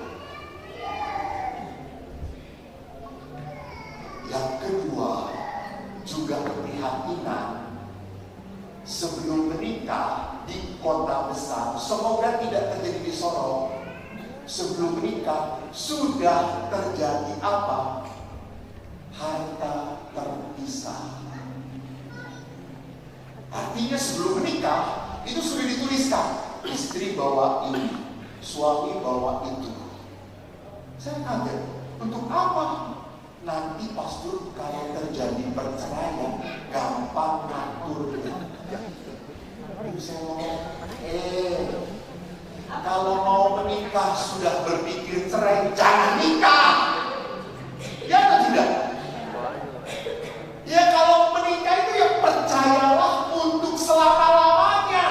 Yang kedua, juga keprihatinan sebelum menikah di kota besar. Semoga tidak terjadi di Sorong. Sebelum menikah sudah terjadi apa? Harta terpisah. Artinya sebelum menikah itu sudah dituliskan, istri bawa ini, suami bawa itu. Saya kaget, untuk apa? Nanti pastor kalau terjadi perceraian gampang ngaturnya. Saya ngomong, kalau mau menikah sudah berpikir cerai, jangan nikah. Ya atau tidak? Ya kalau menikah itu ya percayalah untuk selama-lamanya.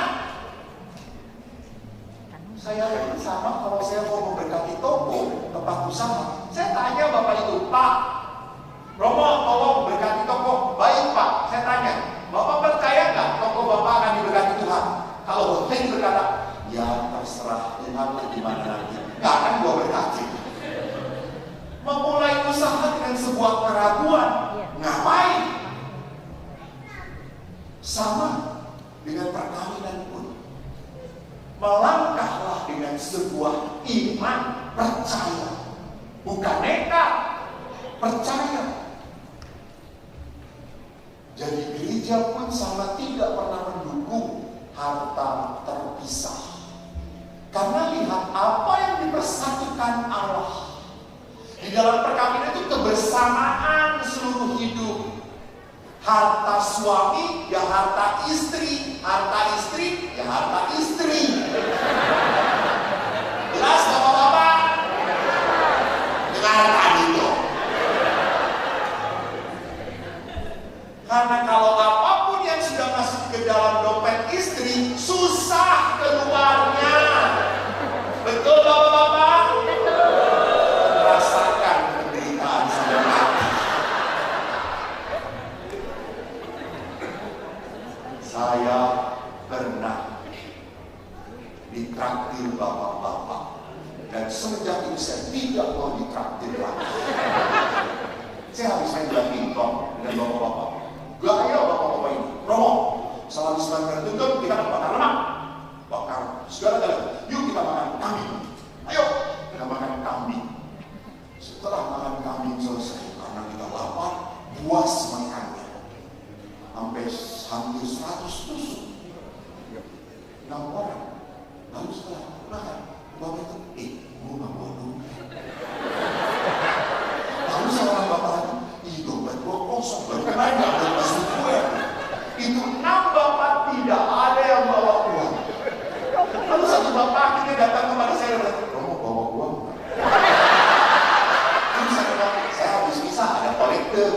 Saya yakin sama kalau saya mau memberkati toko, tempat usaha. Saya tanya bapak itu, Pak, Romo tolong berkati toko. Baik Pak, saya tanya, Bapak percaya nggak toko Bapak akan diberkati Tuhan? Kalau Bapak berkata, ya terserah Tuhan di mana nanti, nggak akan gua berkati. Memulai usaha dengan sebuah keraguan, ngapain? Sama dengan perkawinan pun, melangkahlah dengan sebuah iman, percaya, bukan nekat, percaya. Jadi gereja pun sama tidak pernah mendukung harta terpisah. Karena lihat apa yang dipersatukan Allah. Di dalam perkawinan itu kebersamaan seluruh hidup. Harta suami ya harta istri, harta istri ya harta istri. Jelas bapak-bapak? Dengarkan itu. Karena kalau apapun yang sudah masuk ke dalam dompet istri, susah keluarnya. Betul bapak-bapak? Rasakan penderitaan sampai mati. Saya pernah ditraktir bapak-bapak, dan semenjak itu saya tidak mau ditraktir lagi. Saya habis main badminton dengan bapak-bapak. Gaya bapak-bapak ini, Romo, salam Islam tuntut, kita bakar lemak, bakar segala-galanya. Yuk kita makan kambing. Ayo kita makan kambing. Setelah makan kambing selesai, karena kita lapar, puas makannya, sampai hampir 100 tusuk, 6 orang. Lalu setelah makan, bapak itu, gue gak buat dulu. Lalu seorang bapak lagi, dompet gue kosong, bagaimana gak ada masuk gue? Itu 6 bapak tidak ada yang bawa uang. Lalu satu bapak akhirnya datang kepada saya dan bilang, Romo bawa uang? Lalu saya bilang, saya habis bisa ada kolektor.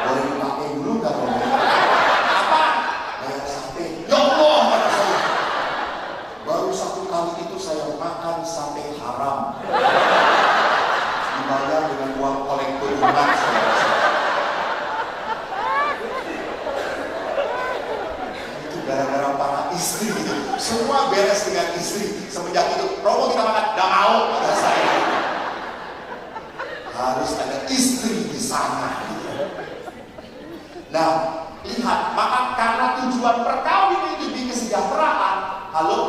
Boleh dipakai dulu gak Romo? Apa? Bayar sate. Ya Allah, kata saya. Baru 1 kali itu saya makan sate haram. Dibayar dengan uang kolektor umat saya. Itu gara-gara para istri itu. Semua beres dengan istri. Semenjak itu, Romo kita makan, gak mau, kata saya. Harus ada istri di sana. Nah, lihat, maka karena tujuan perkawinan itu demi kesejahteraan, halo,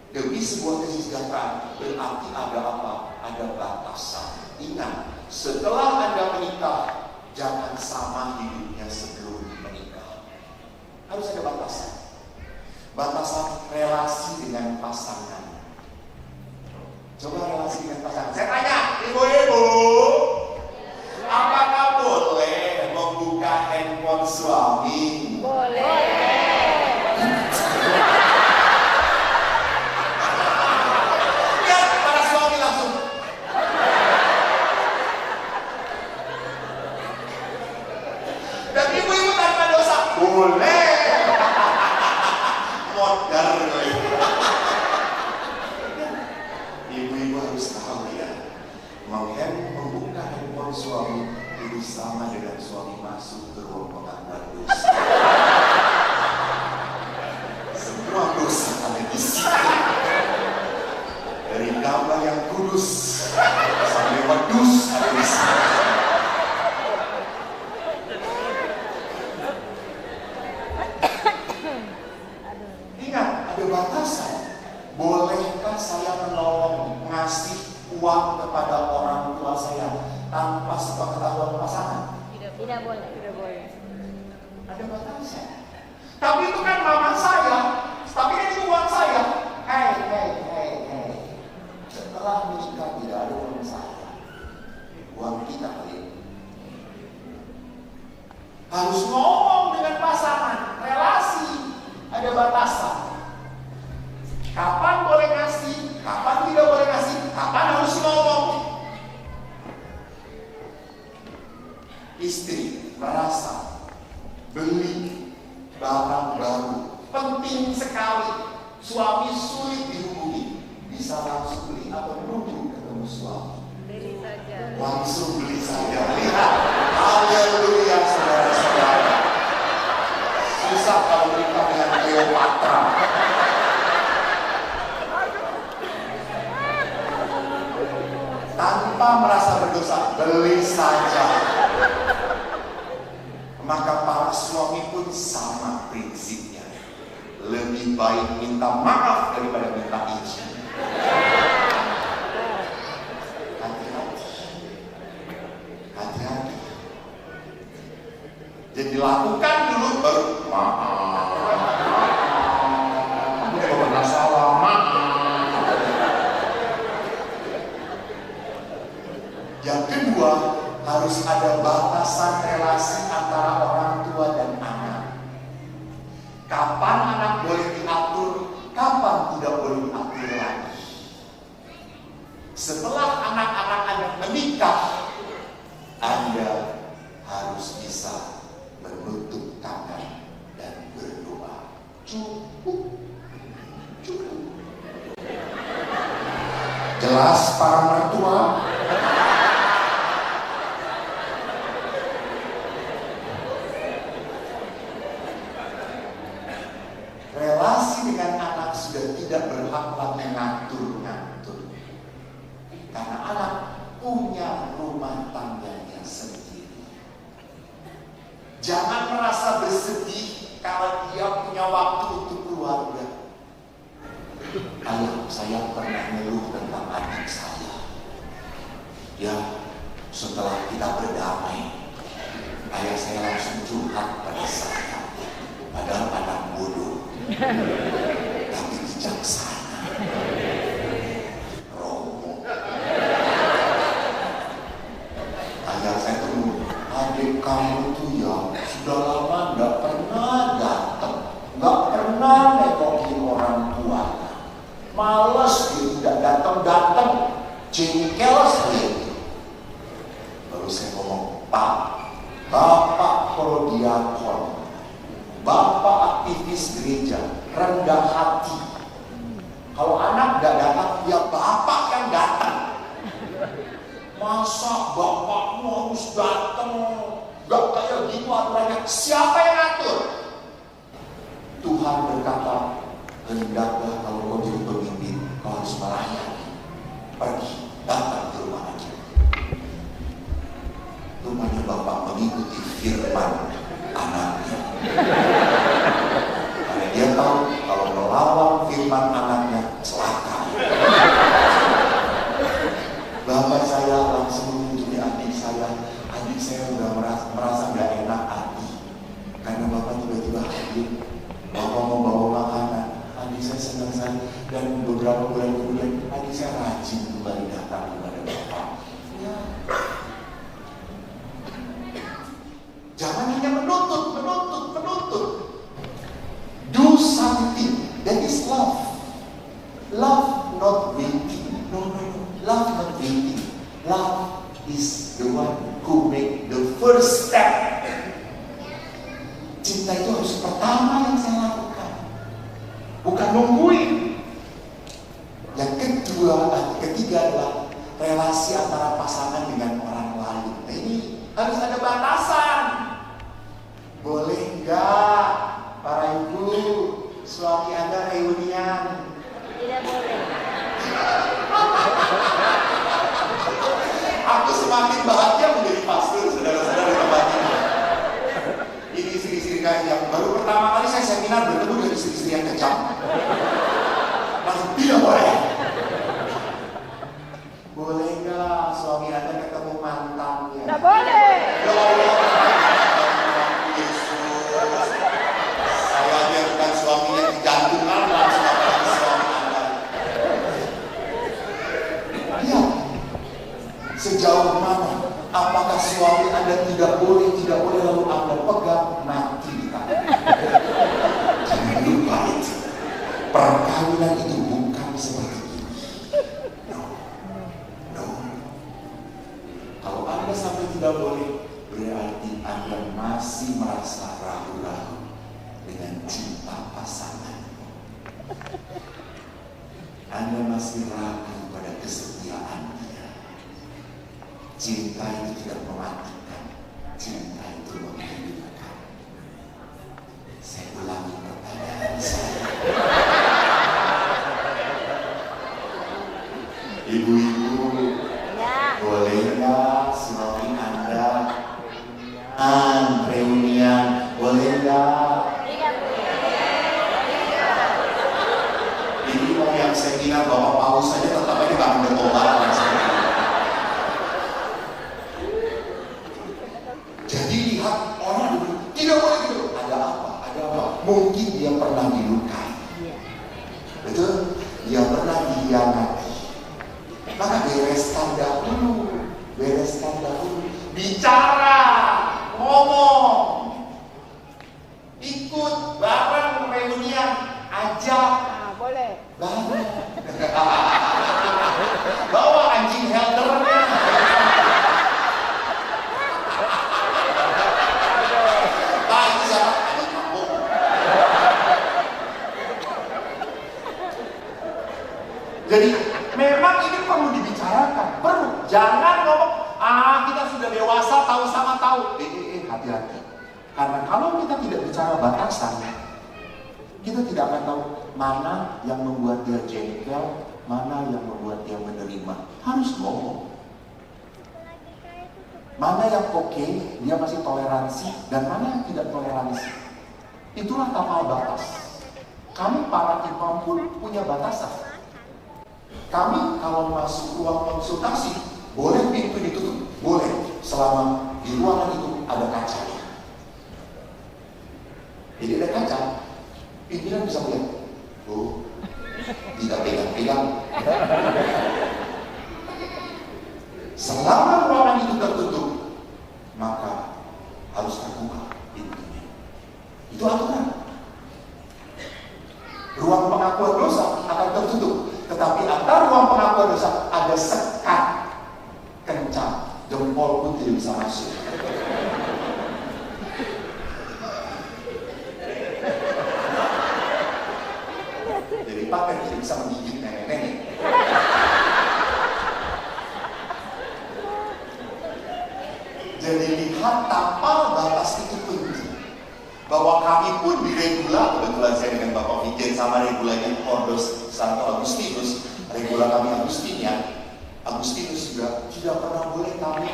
demi sebuah kesejahteraan, berarti ada apa? Ada batasan. Ingat, setelah Anda menikah, jangan sama hidupnya sebelum menikah. Harus ada batasan. Batasan relasi dengan pasangan. Coba relasi dengan pasangan. Saya tanya, ibu-ibu, apakah boleh membuka handphone suami? Boleh. Ya, para suami langsung. membuka handphone suami itu sama dengan suami masuk ke ruang pengakuan dosa. Semua dosa ada di situ. Dari gambar yang kudus sampai wedus ada di situ. Ingat, ada batasan. Bolehkah saya menolong, ngasih uang kepada orang tua saya tanpa sepengetahuan pasangan? Tidak boleh. Ada batasan. Tapi itu kan mama saya, tapi kan itu uang saya. Hey. Setelah menikah tidak ada uang saya. Uang kita kali. Harus ngomong dengan pasangan, relasi, ada batasan. Kapan boleh ngasih, kapan tidak boleh ngasih, kapan harus ngomong. Istri merasa beli barang baru penting sekali, suami sulit dihubungi, bisa langsung beli atau menunggu ketemu suami. Beli saja. Langsung beli saja. Lihat, haleluya saudara-saudara. Susah kalau kita dengan Cleopatra. Tanpa merasa berdosa, beli saja. Maka para suami pun sama prinsipnya. Lebih baik minta maaf daripada minta izin. Hati-hati. Jadi lakukan dulu baru maaf. Aku pernah salah, maaf. Yang kedua, harus ada batasan relasi antara orang tua dan anak. Kapan anak boleh diatur, kapan tidak boleh diatur lagi. Setelah anak-anak Anda menikah, Anda harus bisa menutup tangan dan berdoa. Cukup. Jelas para mertua? Relasi dengan anak sudah tidak berhak lagi ngatur-ngatur. Karena anak punya rumah tangganya sendiri. Jangan merasa bersedih kalau dia punya waktu untuk keluarga. Ayah saya pernah ngeluh tentang adik saya. Ya, setelah kita berdamai, ayah saya langsung curhat pada saya. Padahal anak bodoh, tapi bijaksana. Romo. Ayah saya tuh, adik kamu tuh ya sudah lama nggak pernah datang, nggak pernah nengokin orang tua. Males dia tidak datang, jengkel sekali. Baru saya ngomong, Pak, Bapak prodiakon, Bapak aktivis gereja, rendah hati. Kalau anak gak datang, ya Bapak yang datang. Masa Bapakmu harus datang? Gak kayak gitu aturannya. Siapa yang atur? Tuhan berkata, hendaklah kalau kau jadi pemimpin, kau harus melayani. Pergi, datang ke rumah aja. Rupanya Bapak mengikuti firman anaknya. Karena dia tahu kalau melawan firman anaknya celaka. Bapak saya langsung mengunjungi adik saya. Adik saya udah merasa gak enak hati karena Bapak tiba-tiba hadir. Bapak mau bawa makanan. Adik saya senang sekali. Dan beberapa bulan kemudian adik saya rajin kembali datang kepada Bapak. Ya. Jangan hanya menuntut. Do something. That is love. Love not waiting. No. Love not waiting. Love is the one who make the first step. Cinta itu harus pertama yang saya lakukan, bukan nungguin. Yang ketiga adalah relasi antara pasangan Aku semakin bahagia menjadi pastor, saudara-saudara di tempat ini. Ini istri-istri yang baru pertama kali saya seminar bertemu dengan istri-istri yang kejam. Langsung tidak boleh. Boleh nggak suami Anda ketemu mantannya? Nggak boleh. Ya Allah, Yesus. Saya biarkan suaminya digantungkan langsung apalagi suami Anda. Lihat, sejauh mana? Apakah suami Anda tidak boleh lalu Anda pegang mati di tangan? Jangan lupa itu. Perkawinan itu bukan seperti ini. No. Kalau Anda sampai tidak boleh, berarti Anda masih merasa ragu-ragu dengan cinta pasangan. Anda masih ragu pada kesetiaan dia. Cinta itu tidak mematikan, cinta itu menghidupkan. Saya ulangi pertanyaan saya. Ibu-ibu, boleh nggak suami Anda reunian? Boleh nggak? Ini mau yang seminar Bapak Paus saja tetap aja nggak bertobat. Jadi lihat orang dulu tidak boleh gitu. Ada apa? Mungkin dia pernah dilukai. Betul? Dia pernah dihianati. Maka bereskan dahulu. Bicara, ngomong, ikut bareng reunian, ajak. Boleh. Bawa anjing heldernya. Itu siapa? Anjing kampung. Jadi memang ini perlu dibicarakan, perlu. Jangan ngomong, kita sudah dewasa, tahu sama tahu. Hati-hati. Karena kalau kita tidak bicara batasan, kita tidak akan tahu mana yang membuat dia jengkel, mana yang membuat dia menerima. Harus ngomong. Mana yang oke, dia masih toleransi, dan mana yang tidak toleransi. Itulah tapal batas. Kami para imam pun punya batasan. Kami kalau masuk ruang konsultasi, boleh pintu ditutup? Boleh, selama di ruangan itu ada kacanya. Jadi ada kaca, pimpinan bisa melihat. Oh, tidak pegang-pegang. Selama ruangan itu tertutup, maka harus terbuka pintunya. Itu aturan. Ruang pengakuan dosa akan tertutup, tetapi antara ruang pengakuan dosa ada sekat kencang, jempol pun tidak bisa masuk. Jadi pakai tidak bisa menggigit nenek-nenek. Jadi lihat tapal batas itu penting. Bahwa kami pun di regula, kebetulan saya dengan Bapak Vijen sama regulanya Ordos Santo Agustinus, regula kami Agustinus juga tidak pernah boleh kami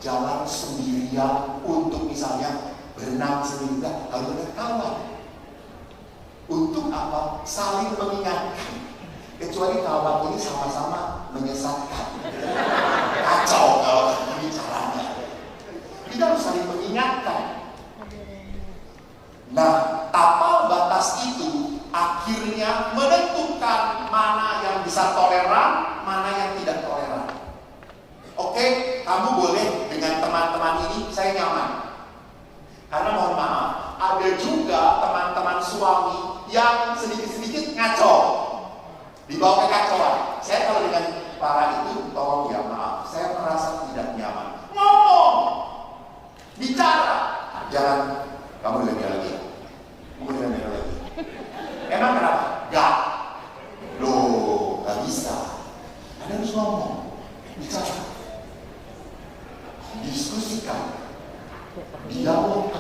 jalan sendirian untuk misalnya berenang sendirian, harus ada kawan. Untuk apa? Saling mengingatkan. Kecuali kawan ini sama-sama menyesatkan. Kacau kalau ini caranya. Kita harus saling mengingatkan. Nah, tapal batas itu akhirnya menentukan mana yang bisa toleran, mana yang tidak toleran. Oke, kamu boleh dengan teman-teman ini, saya nyaman. Karena mohon maaf, ada juga teman-teman suami yang sedikit-sedikit ngaco, dibawa kekacauan. Saya kalau dengan para itu, tolong ya maaf, saya merasa tidak nyaman. Ngomong, bicara, jangan kamu dengar lagi. Kemudian dengar lagi. Emang kenapa? Gak. Loh, gak bisa. Anda harus ngomong, bicara, diskusikan, dialog.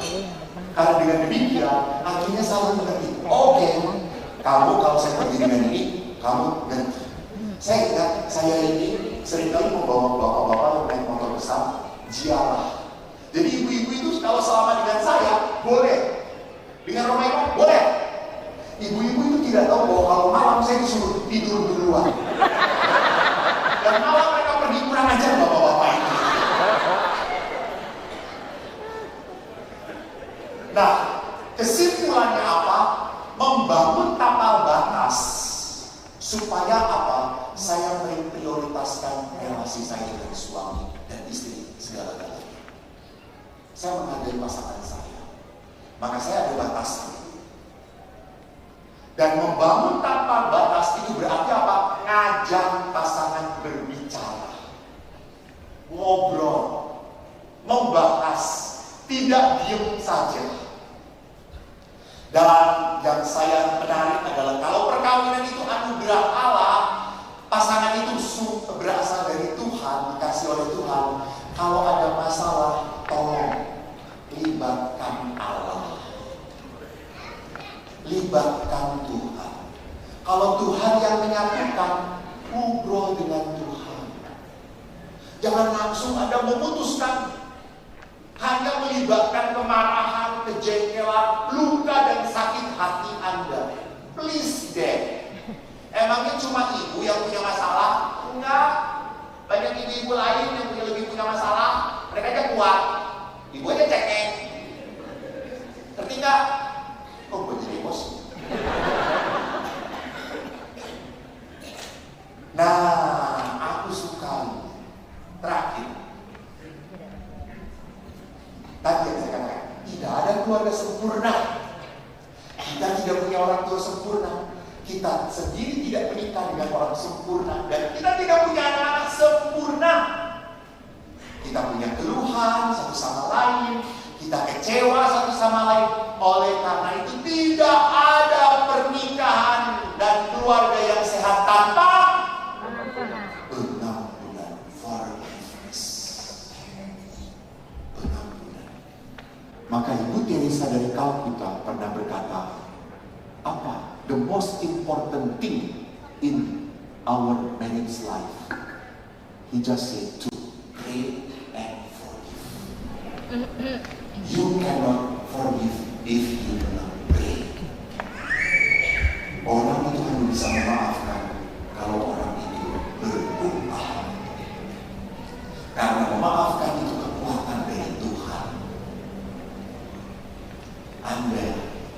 Karena dengan demikian, akhirnya saling mengerti. Oke, kamu kalau saya pergi dengan ini, kamu ganti. Saya ingat, saya ini seringkali membawa bapak-bapak yang naik motor saya menghargai pasangan saya. Maka saya ada batasan. Dan membangun tanpa batas itu berarti apa? Ngajak pasangan berbicara, ngobrol, membahas, tidak diem saja. Dan yang saya menarik adalah kalau perkawinan itu anugerah Allah, pasangan itu berasal dari Tuhan, dikasih oleh Tuhan. Kalau ada masalah, tolong libatkan Allah, libatkan Tuhan. Kalau Tuhan yang menyatukan, ngobrol dengan Tuhan. Jangan langsung Anda memutuskan hanya melibatkan kemarahan, kejengkelan, luka dan sakit hati Anda. Please deh. Emangnya cuma ibu yang punya masalah? Enggak. Banyak ibu-ibu lain yang lebih punya masalah. Mereka aja kuat. Ibu aja cekek. Ngerti nggak? Oh, gue jadi emosi. Nah, aku suka. Terakhir. Tadi yang saya katakan, tidak ada keluarga sempurna. Kita tidak punya orang tua sempurna. Kita sendiri tidak menikah dengan orang sempurna. Dan kita tidak punya anak-anak sempurna. Kita punya keluhan satu sama lain. Kita kecewa satu sama lain. Oleh karena itu tidak ada pernikahan dan keluarga yang sehat tanpa pengampunan, forgiveness. Pengampunan. Maka Ibu Teresa dari Calcutta pernah berkata, apa? The most important thing in our marriage life. He just said to pray and forgive. You cannot forgive if you do not pray. Orang itu hanya bisa memaafkan kalau orang itu berdoa. Karena memaafkan itu kekuatan dari Tuhan. Anda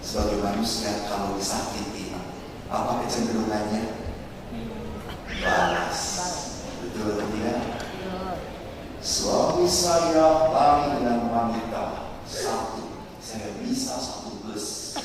sebagai manusia kalau disakiti, apa kecenderungannya? Balas. Betul atau tidak? Suami saya lari dengan wanita satu, saya bisa satu bus.